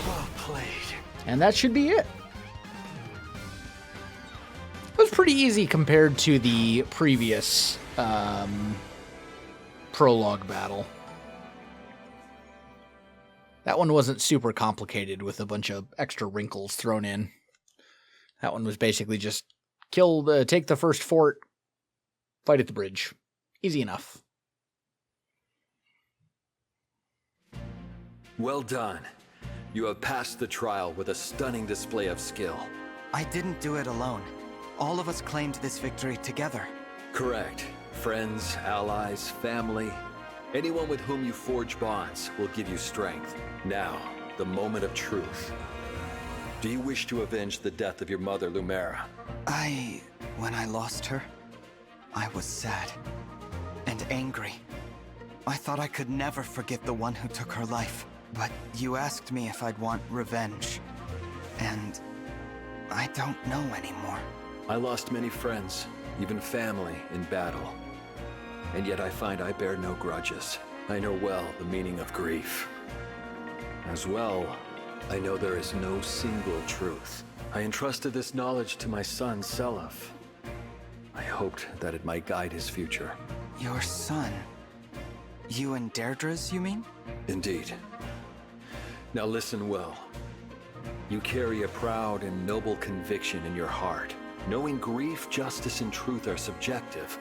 S2: Well played.
S1: And that should be it. It was pretty easy compared to the previous prologue battle. That one wasn't super complicated with a bunch of extra wrinkles thrown in. That one was basically just take the first fort, fight at the bridge. Easy enough.
S3: Well done. You have passed the trial with a stunning display of skill.
S2: I didn't do it alone. All of us claimed this victory together.
S3: Correct. Friends, allies, family, anyone with whom you forge bonds will give you strength. Now, the moment of truth. Do you wish to avenge the death of your mother, Lumera?
S2: When I lost her, I was sad and angry. I thought I could never forget the one who took her life. But you asked me if I'd want revenge. And I don't know anymore.
S3: I lost many friends, even family, in battle. and yet I find I bear no grudges. I know well the meaning of grief. As well, I know there is no single truth. I entrusted this knowledge to my son, Seliph. I hoped that it might guide his future.
S2: Your son? You and Deirdre's, you mean?
S3: Indeed. Now listen well. You carry a proud and noble conviction in your heart. Knowing grief, justice, and truth are subjective,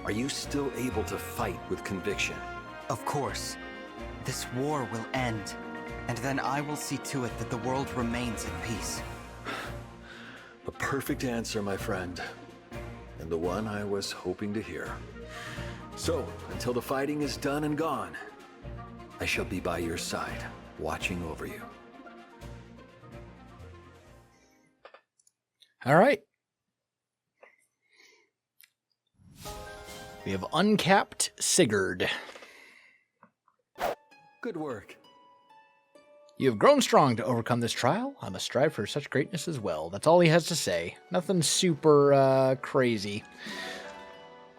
S3: are you still able to fight with conviction?
S2: Of course. This war will end, and then I will see to it that the world remains at peace.
S3: A perfect answer, my friend. And the one I was hoping to hear. So, until the fighting is done and gone, I shall be by your side, watching over you.
S1: All right. We have uncapped Sigurd.
S3: Good work.
S1: You have grown strong to overcome this trial. I must strive for such greatness as well. That's all he has to say. Nothing super crazy.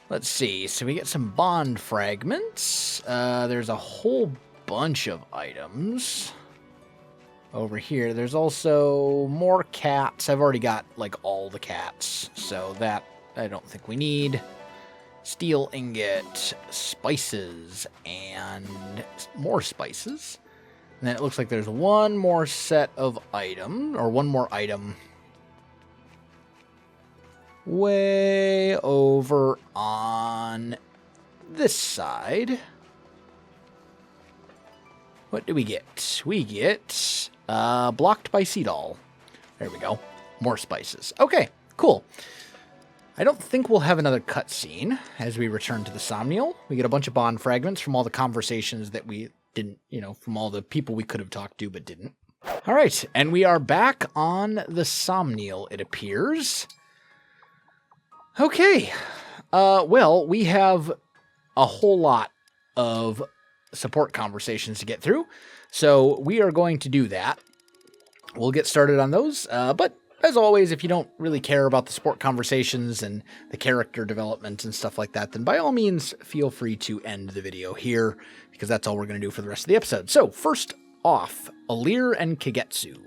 S1: Let's see. So we get some bond fragments. There's a whole bunch of items over here. There's also more cats. I've already got like all the cats, so that I don't think we need. Steel ingot, spices, and more spices. And then it looks like there's one more set of item, or one more item way over on this side. What do we get? We get blocked by Seedall. There we go. More spices. Okay, cool. I don't think we'll have another cutscene as we return to the Somniel. We get a bunch of bond fragments from all the conversations that we didn't, from all the people we could have talked to but didn't. All right, and we are back on the Somniel, it appears. Okay, well, we have a whole lot of support conversations to get through, so we are going to do that. We'll get started on those, but as always, if you don't really care about the support conversations and the character development and stuff like that, then by all means, feel free to end the video here, because that's all we're going to do for the rest of the episode. So, first off, Alir and Kagetsu.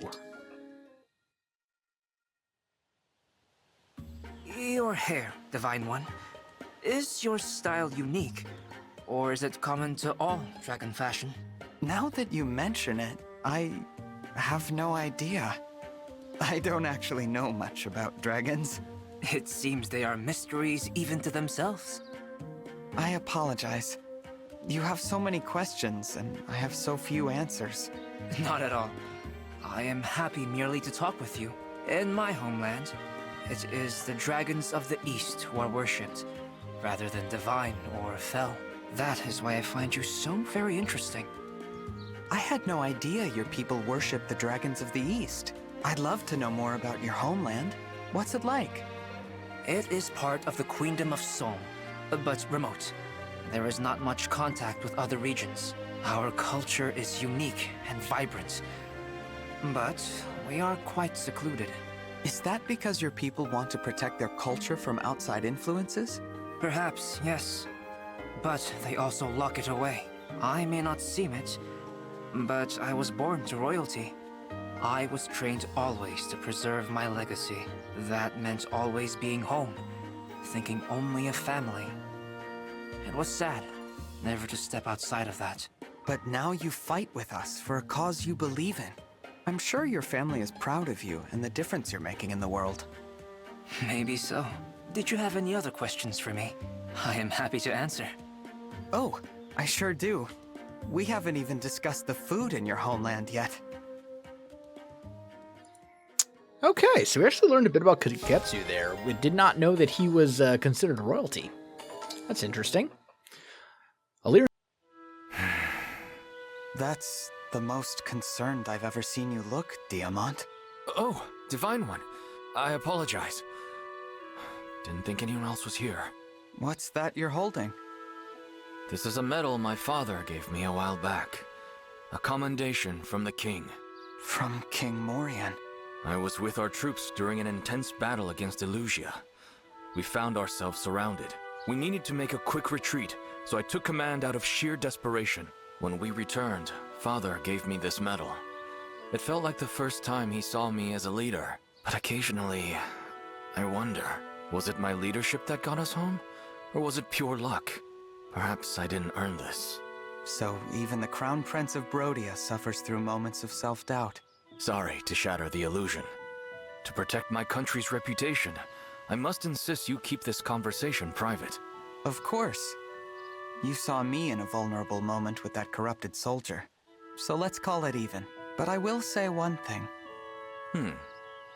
S7: Your hair, Divine One. Is your style unique, or is it common to all dragon fashion?
S2: Now that you mention it, I have no idea. I don't actually know much about dragons.
S7: It seems they are mysteries even to themselves.
S2: I apologize. You have so many questions, and I have so few answers.
S7: Not at all. I am happy merely to talk with you. In my homeland, it is the dragons of the East who are worshipped, rather than divine or fell. That is why I find you so very interesting.
S2: I had no idea your people worship the dragons of the East. I'd love to know more about your homeland. What's it like?
S7: It is part of the Queendom of Som, but remote. There is not much contact with other regions. Our culture is unique and vibrant, but we are quite secluded.
S2: Is that because your people want to protect their culture from outside influences?
S7: Perhaps, yes. But they also lock it away. I may not seem it, but I was born to royalty. I was trained always to preserve my legacy. That meant always being home, thinking only of family. It was sad, never to step outside of that.
S2: But now you fight with us for a cause you believe in. I'm sure your family is proud of you and the difference you're making in the world.
S7: Maybe so. Did you have any other questions for me? I am happy to answer.
S2: Oh, I sure do. We haven't even discussed the food in your homeland yet.
S1: Okay, so we actually learned a bit about Kagetsu there. We did not know that he was considered royalty. That's interesting. Alir.
S2: That's the most concerned I've ever seen you look, Diamant.
S5: Oh, Divine One. I apologize. Didn't think anyone else was here.
S2: What's that you're holding?
S5: This is a medal my father gave me a while back. A commendation from the king.
S2: From King Morian.
S5: I was with our troops during an intense battle against Illusia. We found ourselves surrounded. We needed to make a quick retreat, so I took command out of sheer desperation. When we returned, Father gave me this medal. It felt like the first time he saw me as a leader, but occasionally, I wonder, was it my leadership that got us home? Or was it pure luck? Perhaps I didn't earn this.
S2: So even the Crown Prince of Brodia suffers through moments of self-doubt.
S5: Sorry to shatter the illusion. To protect my country's reputation, I must insist you keep this conversation private.
S2: Of course. You saw me in a vulnerable moment with that corrupted soldier. So let's call it even. But I will say one thing.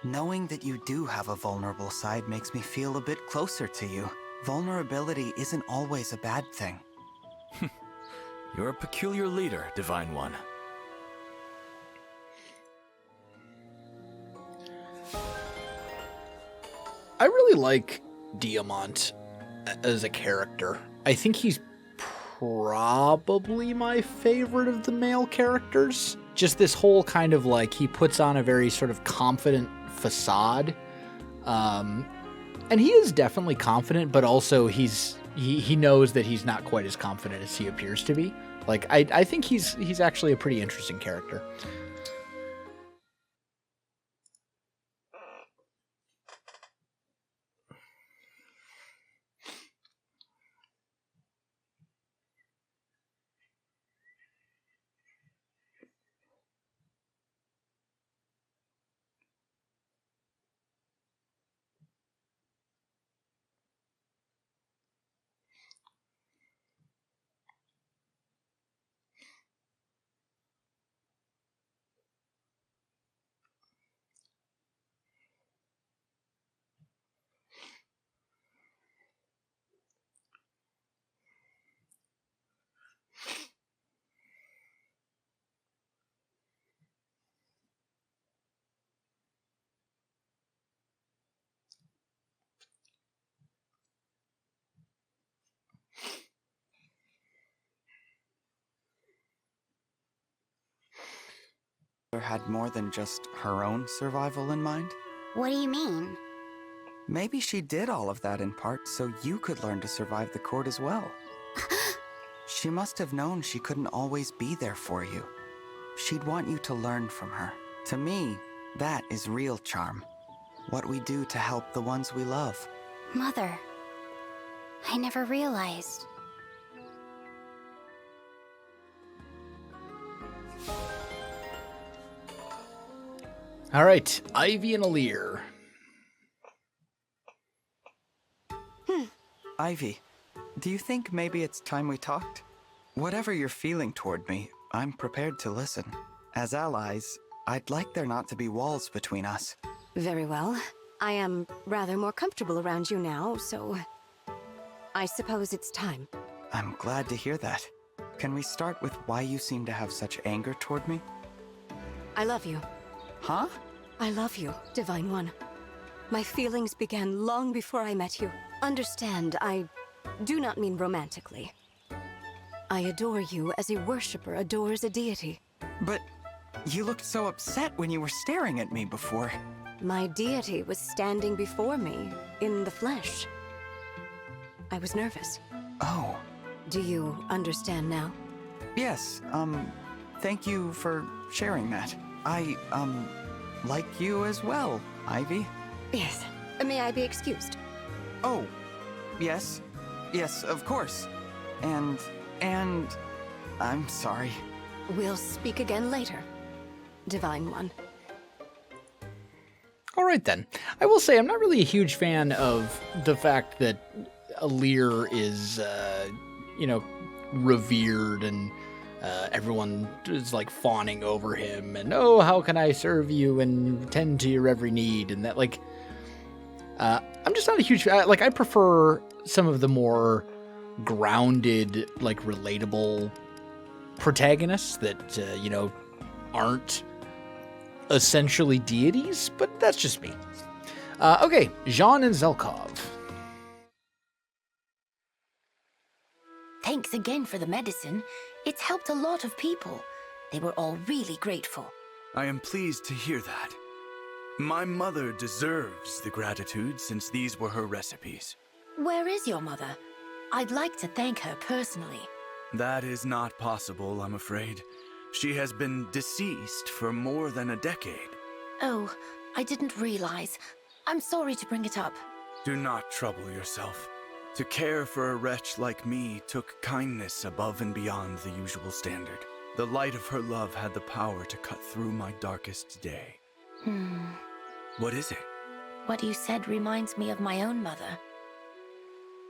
S2: Knowing that you do have a vulnerable side makes me feel a bit closer to you. Vulnerability isn't always a bad thing.
S5: You're a peculiar leader, Divine One.
S1: I really like Diamant as a character. I think he's probably my favorite of the male characters. Just this whole kind of like, he puts on a very sort of confident facade. And he is definitely confident, but also he knows that he's not quite as confident as he appears to be. Like, I think he's actually a pretty interesting character.
S2: Had more than just her own survival in mind?
S4: What do you mean?
S2: Maybe she did all of that in part so you could learn to survive the court as well. She must have known she couldn't always be there for you. She'd want you to learn from her. To me, that is real charm. What we do to help the ones we love.
S4: Mother, I never realized.
S1: All right, Ivy and Alir.
S2: Ivy, do you think maybe it's time we talked? Whatever you're feeling toward me, I'm prepared to listen. As allies, I'd like there not to be walls between us.
S8: Very well. I am rather more comfortable around you now, so I suppose it's time.
S2: I'm glad to hear that. Can we start with why you seem to have such anger toward me?
S8: I love you.
S2: Huh?
S8: I love you, Divine One. My feelings began long before I met you. Understand, I do not mean romantically. I adore you as a worshipper adores a deity.
S2: But you looked so upset when you were staring at me before.
S8: My deity was standing before me, in the flesh. I was nervous.
S2: Oh.
S8: Do you understand now?
S2: Yes, thank you for sharing that. I, like you as well, Ivy.
S8: Yes. May I be excused?
S2: Oh, yes. Yes, of course. And I'm sorry.
S8: We'll speak again later, Divine One.
S1: All right, then. I will say I'm not really a huge fan of the fact that Alir is, revered and everyone is like fawning over him and, oh, how can I serve you and tend to your every need, and that, like, I'm just not a huge like, I prefer some of the more grounded, like, relatable protagonists that aren't essentially deities, but that's just me. Okay, Jean and Zelkov.
S9: Thanks again for the medicine. It's helped a lot of people. They were all really grateful.
S10: I am pleased to hear that. My mother deserves the gratitude since these were her recipes.
S9: Where is your mother? I'd like to thank her personally.
S10: That is not possible, I'm afraid. She has been deceased for more than a decade.
S9: Oh, I didn't realize. I'm sorry to bring it up.
S10: Do not trouble yourself. To care for a wretch like me took kindness above and beyond the usual standard. The light of her love had the power to cut through my darkest day. What is it?
S9: What you said reminds me of my own mother.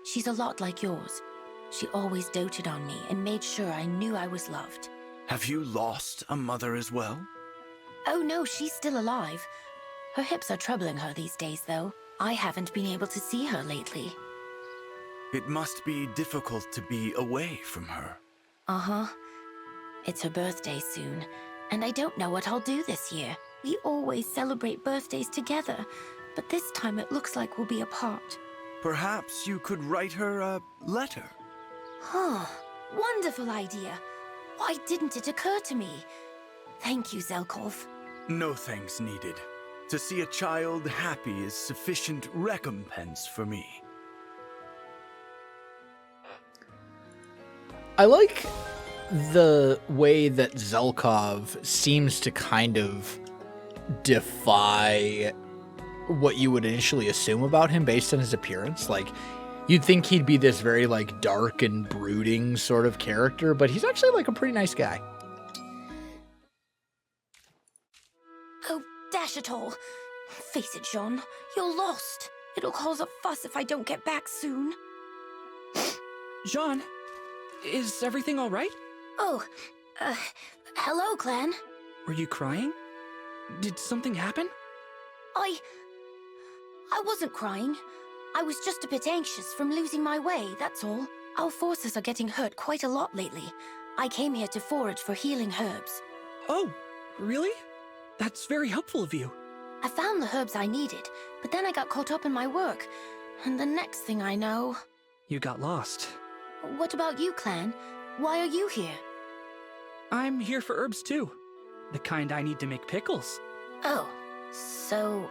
S9: She's a lot like yours. She always doted on me and made sure I knew I was loved.
S10: Have you lost a mother as well?
S9: Oh no, she's still alive. Her hips are troubling her these days, though. I haven't been able to see her lately.
S10: It must be difficult to be away from her.
S9: Uh-huh. It's her birthday soon, and I don't know what I'll do this year. We always celebrate birthdays together, but this time it looks like we'll be apart.
S10: Perhaps you could write her a letter.
S9: Huh. Wonderful idea. Why didn't it occur to me? Thank you, Zelkov.
S10: No thanks needed. To see a child happy is sufficient recompense for me.
S1: I like the way that Zelkov seems to kind of defy what you would initially assume about him based on his appearance. Like, you'd think he'd be this very, like, dark and brooding sort of character, but he's actually, like, a pretty nice guy.
S9: Oh, dash it all. Face it, Jean. You're lost. It'll cause a fuss if I don't get back soon.
S6: Jean, is everything all right?
S9: Oh, hello, Clan.
S6: Were you crying? Did something happen?
S9: I wasn't crying. I was just a bit anxious from losing my way, that's all. Our forces are getting hurt quite a lot lately. I came here to forage for healing herbs.
S6: Oh, really? That's very helpful of you.
S9: I found the herbs I needed, but then I got caught up in my work. And the next thing I know...
S6: You got lost.
S9: What about you, Clan? Why are you here?
S6: I'm here for herbs too. The kind I need to make pickles.
S9: Oh, so,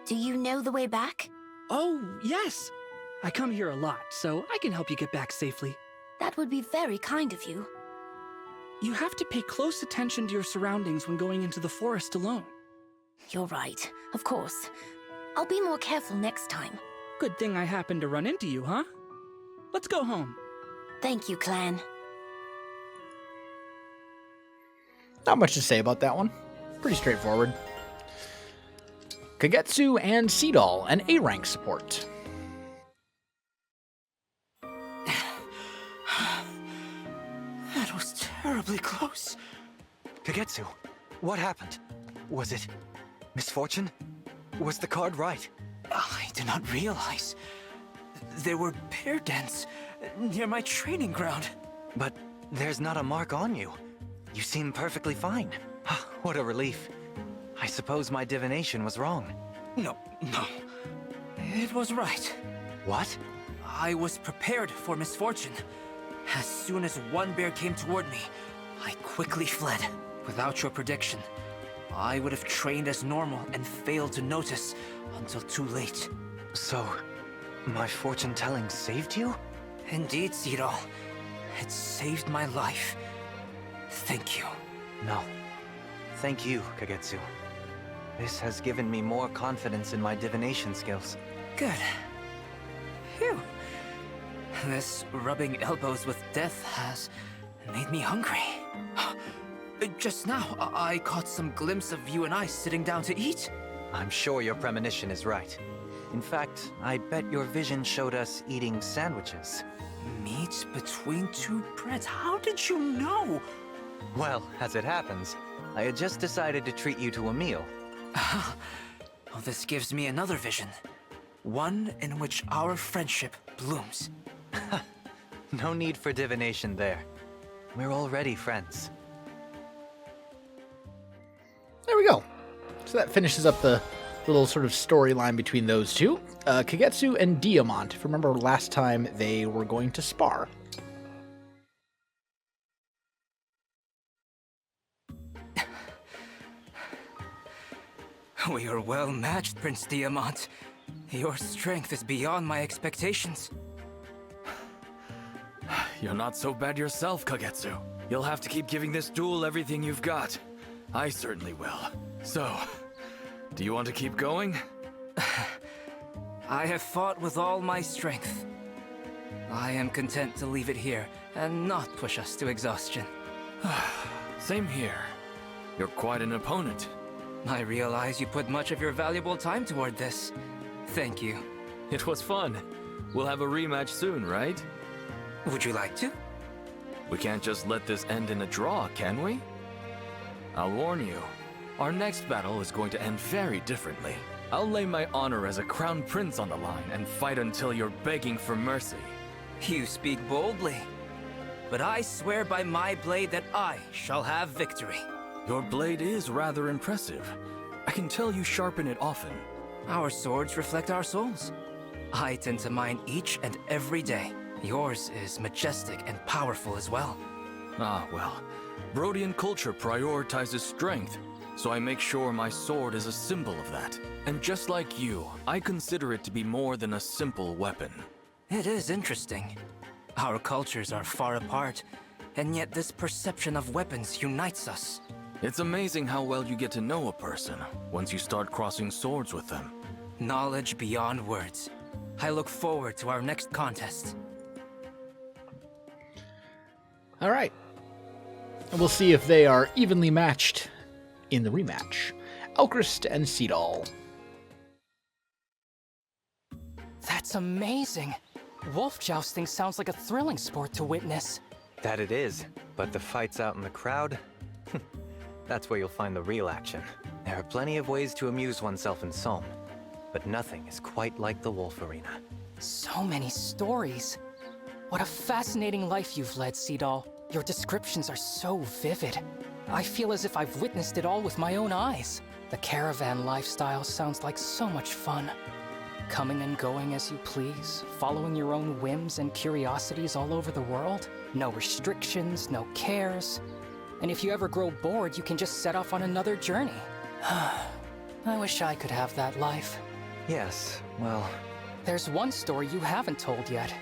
S9: do you know the way back?
S6: Oh, yes. I come here a lot, so I can help you get back safely.
S9: That would be very kind of you.
S6: You have to pay close attention to your surroundings when going into the forest alone.
S9: You're right, of course. I'll be more careful next time.
S6: Good thing I happened to run into you, huh? Let's go home.
S9: Thank you, Clan.
S1: Not much to say about that one. Pretty straightforward. Kagetsu and Seedall, an A-rank support.
S7: That was terribly close.
S2: Kagetsu, what happened? Was it misfortune? Was the card right?
S7: I did not realize. There were bear dens near my training ground.
S2: But there's not a mark on you. You seem perfectly fine. What a relief. I suppose my divination was wrong.
S7: No. It was right.
S2: What?
S7: I was prepared for misfortune. As soon as one bear came toward me, I quickly fled. Without your prediction, I would have trained as normal and failed to notice until too late.
S2: So, my fortune-telling saved you?
S7: Indeed, Zero. It saved my life. Thank you.
S2: No. Thank you, Kagetsu. This has given me more confidence in my divination skills.
S7: Good. Phew. This rubbing elbows with death has made me hungry. Just now, I caught some glimpse of you and I sitting down to eat.
S2: I'm sure your premonition is right. In fact, I bet your vision showed us eating sandwiches.
S7: Meat between two breads? How did you know?
S2: Well, as it happens, I had just decided to treat you to a meal.
S7: Well, this gives me another vision. One in which our friendship blooms.
S2: No need for divination there. We're already friends.
S1: There we go. So that finishes up the little sort of storyline between those two. Kagetsu and Diamant. If you remember last time, they were going to spar.
S7: We are well matched, Prince Diamant. Your strength is beyond my expectations.
S5: You're not so bad yourself, Kagetsu. You'll have to keep giving this duel everything you've got. I certainly will. So, do you want to keep going?
S7: I have fought with all my strength. I am content to leave it here and not push us to exhaustion.
S5: Same here. You're quite an opponent.
S7: I realize you put much of your valuable time toward this. Thank you.
S5: It was fun. We'll have a rematch soon, right?
S7: Would you like to?
S5: We can't just let this end in a draw, can we? I'll warn you. Our next battle is going to end very differently. I'll lay my honor as a crown prince on the line and fight until you're begging for mercy.
S7: You speak boldly. But I swear by my blade that I shall have victory.
S5: Your blade is rather impressive. I can tell you sharpen it often.
S7: Our swords reflect our souls. I tend to mine each and every day. Yours is majestic and powerful as well.
S5: Ah, well. Brodian culture prioritizes strength, so I make sure my sword is a symbol of that. And just like you, I consider it to be more than a simple weapon.
S7: It is interesting. Our cultures are far apart, and yet this perception of weapons unites us.
S5: It's amazing how well you get to know a person once you start crossing swords with them.
S7: Knowledge beyond words. I look forward to our next contest.
S1: All right. And we'll see if they are evenly matched in the rematch. Elchrist and Seedall.
S11: That's amazing. Wolf jousting sounds like a thrilling sport to witness.
S12: That it is, but the fights out in the crowd? That's where you'll find the real action. There are plenty of ways to amuse oneself in Somme, but nothing is quite like the Wolf Arena.
S11: So many stories. What a fascinating life you've led, Seedall. Your descriptions are so vivid. I feel as if I've witnessed it all with my own eyes. The caravan lifestyle sounds like so much fun. Coming and going as you please, following your own whims and curiosities all over the world. No restrictions, no cares. And if you ever grow bored, you can just set off on another journey. I wish I could have that life.
S12: Yes, well...
S11: There's one story you haven't told yet.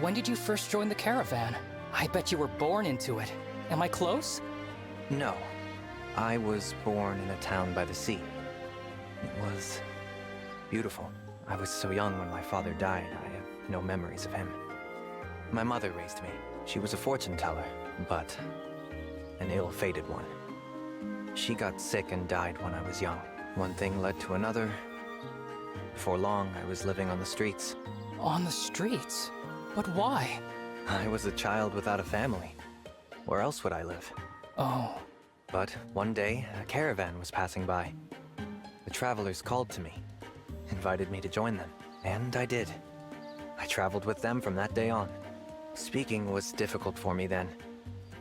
S11: When did you first join the caravan? I bet you were born into it. Am I close?
S12: No. I was born in a town by the sea. It was beautiful. I was so young when my father died, I have no memories of him. My mother raised me. She was a fortune teller, but an ill-fated one. She got sick and died when I was young. One thing led to another. Before long, I was living on the streets.
S11: On the streets? But why?
S12: I was a child without a family. Where else would I live?
S11: Oh.
S12: But one day, a caravan was passing by. The travelers called to me, invited me to join them, and I did. I traveled with them from that day on. Speaking was difficult for me then.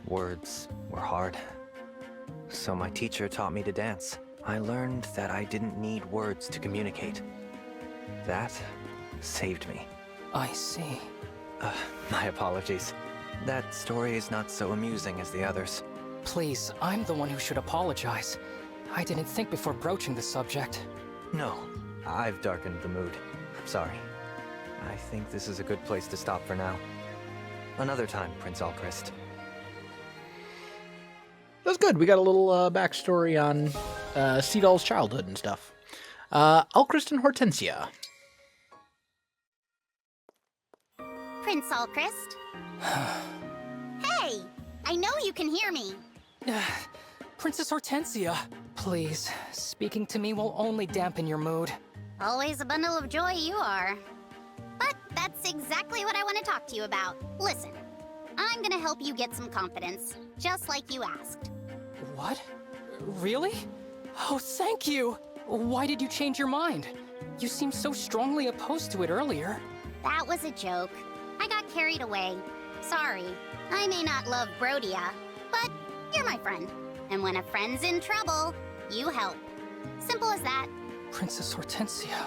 S12: Words were hard. So my teacher taught me to dance. I learned that I didn't need words to communicate. That saved me.
S11: I see.
S12: My apologies. That story is not so amusing as the others.
S11: Please, I'm the one who should apologize. I didn't think before broaching the subject.
S12: No, I've darkened the mood. I'm sorry. I think this is a good place to stop for now. Another time, Prince Elchrist.
S1: That's good. We got a little backstory on Seedall's childhood and stuff. Elchrist and Hortensia.
S4: Prince Elchrist? Hey! I know you can hear me.
S11: Princess Hortensia, please, speaking to me will only dampen your mood.
S4: Always a bundle of joy you are. But that's exactly what I want to talk to you about. Listen, I'm gonna help you get some confidence, just like you asked.
S11: What? Really? Oh, thank you! Why did you change your mind? You seemed so strongly opposed to it earlier.
S4: That was a joke. I got carried away. Sorry. I may not love Brodia, but you're my friend. And when a friend's in trouble, you help. Simple as that.
S11: Princess Hortensia,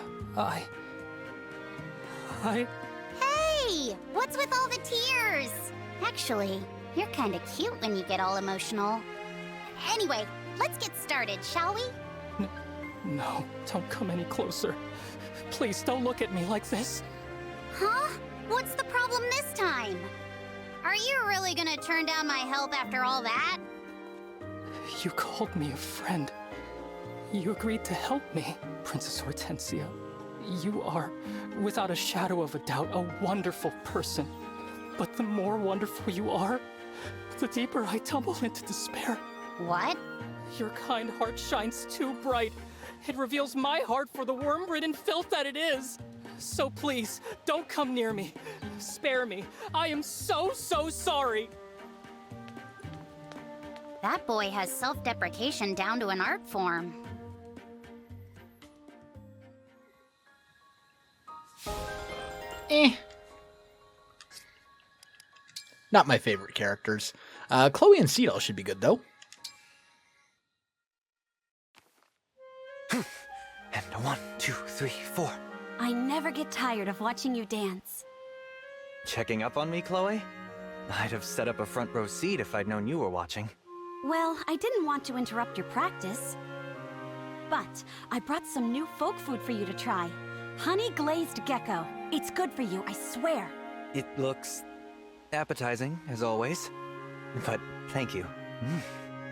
S4: Hey! What's with all the tears? Actually, you're kinda cute when you get all emotional. Anyway, let's get started, shall we?
S11: No, don't come any closer. Please don't look at me like this.
S4: Huh? What's the problem this time? Are you really gonna turn down my help after all that?
S11: You called me a friend. You agreed to help me, Princess Hortensia. You are, without a shadow of a doubt, a wonderful person. But the more wonderful you are, the deeper I tumble into despair.
S4: What?
S11: Your kind heart shines too bright. It reveals my heart for the worm-ridden filth that it is. So please, don't come near me. Spare me. I am so sorry.
S4: That boy has self-deprecation down to an art form.
S1: Not my favorite characters. Chloe and Cedal should be good, though.
S12: And 1, 2, 3, 4.
S13: I never get tired of watching you dance.
S12: Checking up on me, Chloe? I'd have set up a front row seat if I'd known you were watching.
S13: Well, I didn't want to interrupt your practice. But I brought some new folk food for you to try. Honey glazed gecko. It's good for you, I swear.
S12: It looks appetizing, as always. But thank you.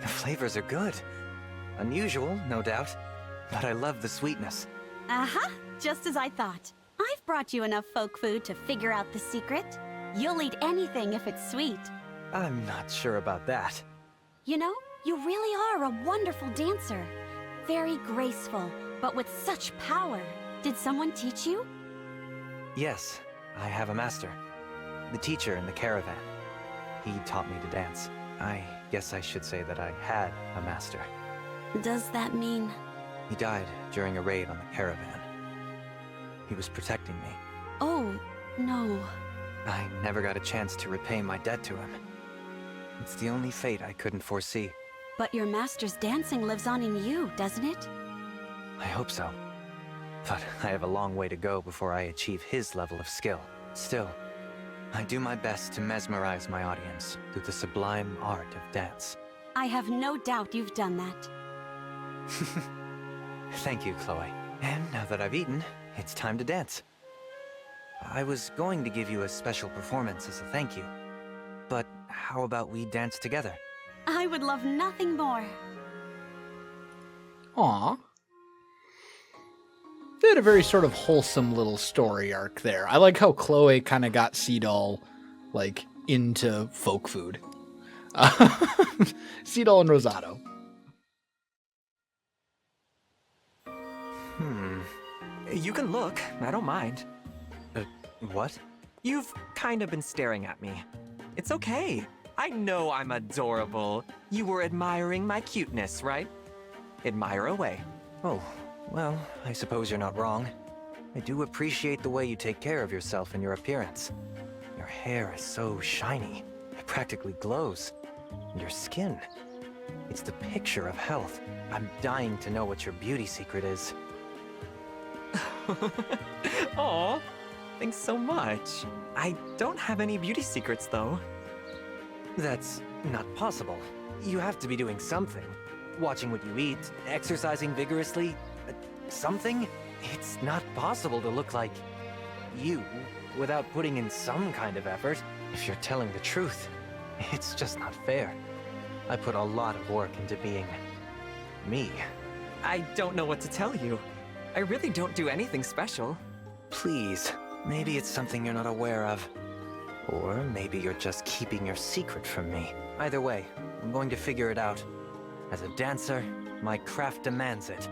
S12: The flavors are good. Unusual, no doubt. But I love the sweetness.
S13: Uh-huh, just as I thought. I've brought you enough folk food to figure out the secret. You'll eat anything if it's sweet.
S12: I'm not sure about that.
S13: You know, you really are a wonderful dancer. Very graceful, but with such power. Did someone teach you?
S12: Yes, I have a master. The teacher in the caravan. He taught me to dance. I guess I should say that I had a master.
S13: Does that mean...
S12: He died during a raid on the caravan. He was protecting me.
S13: Oh, no.
S12: I never got a chance to repay my debt to him. It's the only fate I couldn't foresee.
S13: But your master's dancing lives on in you, doesn't it?
S12: I hope so. But I have a long way to go before I achieve his level of skill. Still, I do my best to mesmerize my audience through the sublime art of dance.
S13: I have no doubt you've done that.
S12: Thank you, Chloe. And now that I've eaten, it's time to dance. I was going to give you a special performance as a thank you. But how about we dance together?
S13: I would love nothing more.
S1: Aw. They had a very sort of wholesome little story arc there. I like how Chloe kind of got Cedal, like, into folk food. Cedal and Rosado.
S14: You can look. I don't mind.
S12: What?
S14: You've kind of been staring at me. It's okay. I know I'm adorable. You were admiring my cuteness, right? Admire away.
S12: Oh, well, I suppose you're not wrong. I do appreciate the way you take care of yourself and your appearance. Your hair is so shiny. It practically glows. And your skin. It's the picture of health. I'm dying to know what your beauty secret is.
S14: Aw, thanks so much. I don't have any beauty secrets, though.
S12: That's not possible. You have to be doing something. Watching what you eat, exercising vigorously, something? It's not possible to look like you without putting in some kind of effort. If you're telling the truth, it's just not fair. I put a lot of work into being me.
S14: I don't know what to tell you. I really don't do anything special.
S12: Please, maybe it's something you're not aware of. Or maybe you're just keeping your secret from me. Either way, I'm going to figure it out. As a dancer, my craft demands it.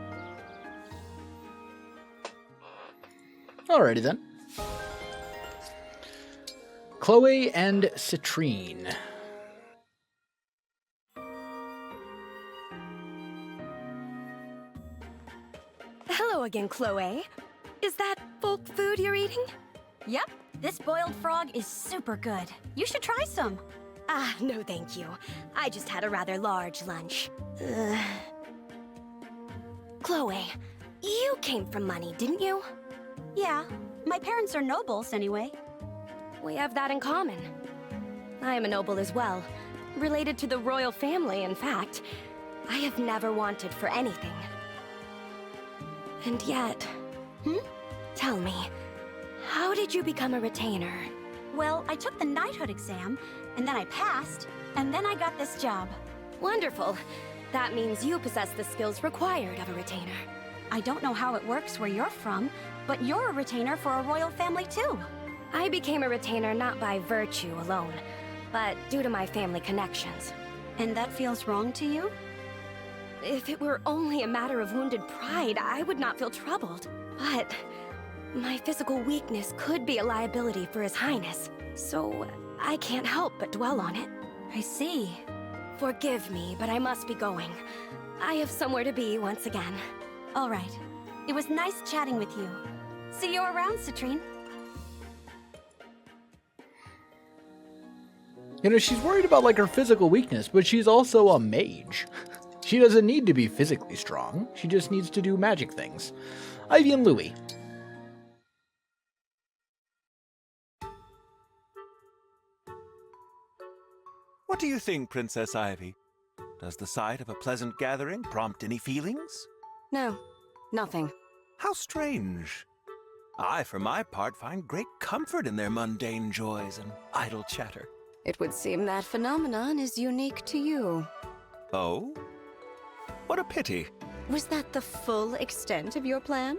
S1: Alrighty then. Chloe and Citrine.
S8: Hello again, Chloe. Is that folk food you're eating?
S13: Yep, this boiled frog is super good. You should try some.
S8: Ah, no thank you. I just had a rather large lunch. Chloe, you came from money, didn't you?
S13: Yeah, my parents are nobles anyway.
S8: We have that in common. I am a noble as well. Related to the royal family, in fact. I have never wanted for anything. And yet... Tell me, how did you become a retainer?
S13: Well, I took the knighthood exam, and then I passed, and then I got this job.
S8: Wonderful. That means you possess the skills required of a retainer.
S13: I don't know how it works where you're from, but you're a retainer for a royal family too.
S8: I became a retainer not by virtue alone, but due to my family connections.
S13: And that feels wrong to you?
S8: If it were only a matter of wounded pride, I would not feel troubled. But my physical weakness could be a liability for His Highness, so I can't help but dwell on it.
S13: I see.
S8: Forgive me, but I must be going. I have somewhere to be once again.
S13: All right. It was nice chatting with you. See you around, Citrine.
S1: You know, she's worried about, like, her physical weakness, but she's also a mage. She doesn't need to be physically strong. She just needs to do magic things. Ivy and Louie.
S15: What do you think, Princess Ivy? Does the sight of a pleasant gathering prompt any feelings?
S8: No, nothing.
S15: How strange. I, for my part, find great comfort in their mundane joys and idle chatter.
S8: It would seem that phenomenon is unique to you.
S15: Oh? What a pity.
S8: Was that the full extent of your plan?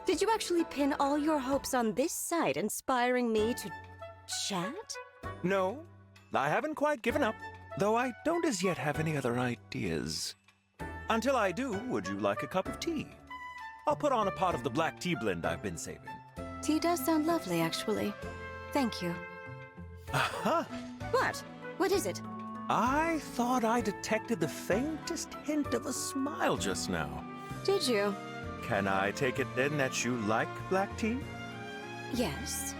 S8: Did you actually pin all your hopes on this sight inspiring me to chat?
S15: No, I haven't quite given up, though I don't as yet have any other ideas. Until I do, would you like a cup of tea? I'll put on a pot of the black tea blend I've been saving.
S8: Tea does sound lovely, actually. Thank you.
S15: Aha!
S8: What? What is it?
S15: I thought I detected the faintest hint of a smile just now.
S8: Did you?
S15: Can I take it then that you like black tea?
S8: Yes.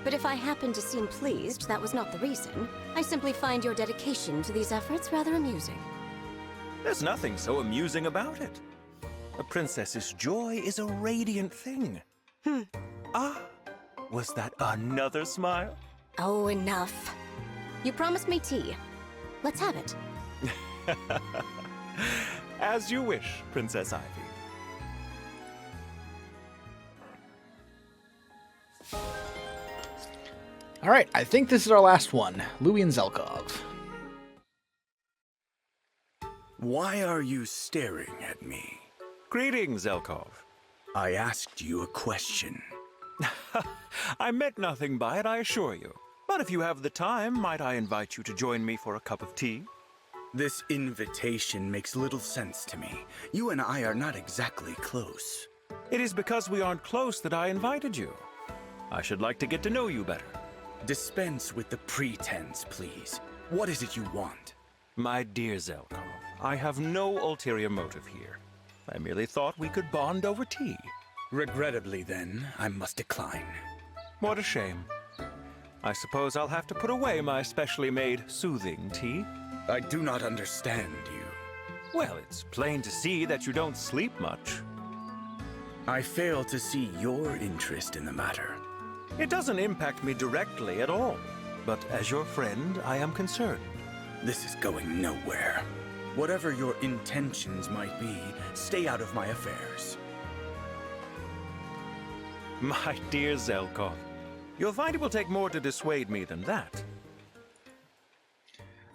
S8: But if I happen to seem pleased, that was not the reason. I simply find your dedication to these efforts rather amusing.
S15: There's nothing so amusing about it. A princess's joy is a radiant thing. Ah, was that another smile?
S8: Oh, enough. You promised me tea. Let's have it.
S15: As you wish, Princess Ivy.
S1: All right, I think this is our last one. Louie and Zelkov.
S10: Why are you staring at me?
S15: Greetings, Zelkov.
S10: I asked you a question.
S15: I meant nothing by it, I assure you. But if you have the time, might I invite you to join me for a cup of tea?
S10: This invitation makes little sense to me. You and I are not exactly close.
S15: It is because we aren't close that I invited you. I should like to get to know you better.
S10: Dispense with the pretense, please. What is it you want?
S15: My dear Zelkov, I have no ulterior motive here. I merely thought we could bond over tea.
S10: Regrettably, then, I must decline.
S15: What a shame. I suppose I'll have to put away my specially made soothing tea.
S10: I do not understand you.
S15: Well, it's plain to see that you don't sleep much.
S10: I fail to see your interest in the matter.
S15: It doesn't impact me directly at all, but as your friend, I am concerned.
S10: This is going nowhere. Whatever your intentions might be, stay out of my affairs.
S15: My dear Zelkov, you'll find it will take more to dissuade me than that.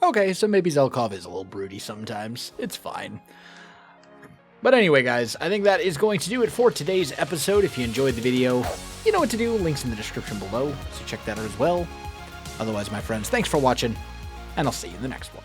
S1: Okay, so maybe Zelkov is a little broody sometimes. It's fine. But anyway, guys, I think that is going to do it for today's episode. If you enjoyed the video, you know what to do. Links in the description below, so check that out as well. Otherwise, my friends, thanks for watching, and I'll see you in the next one.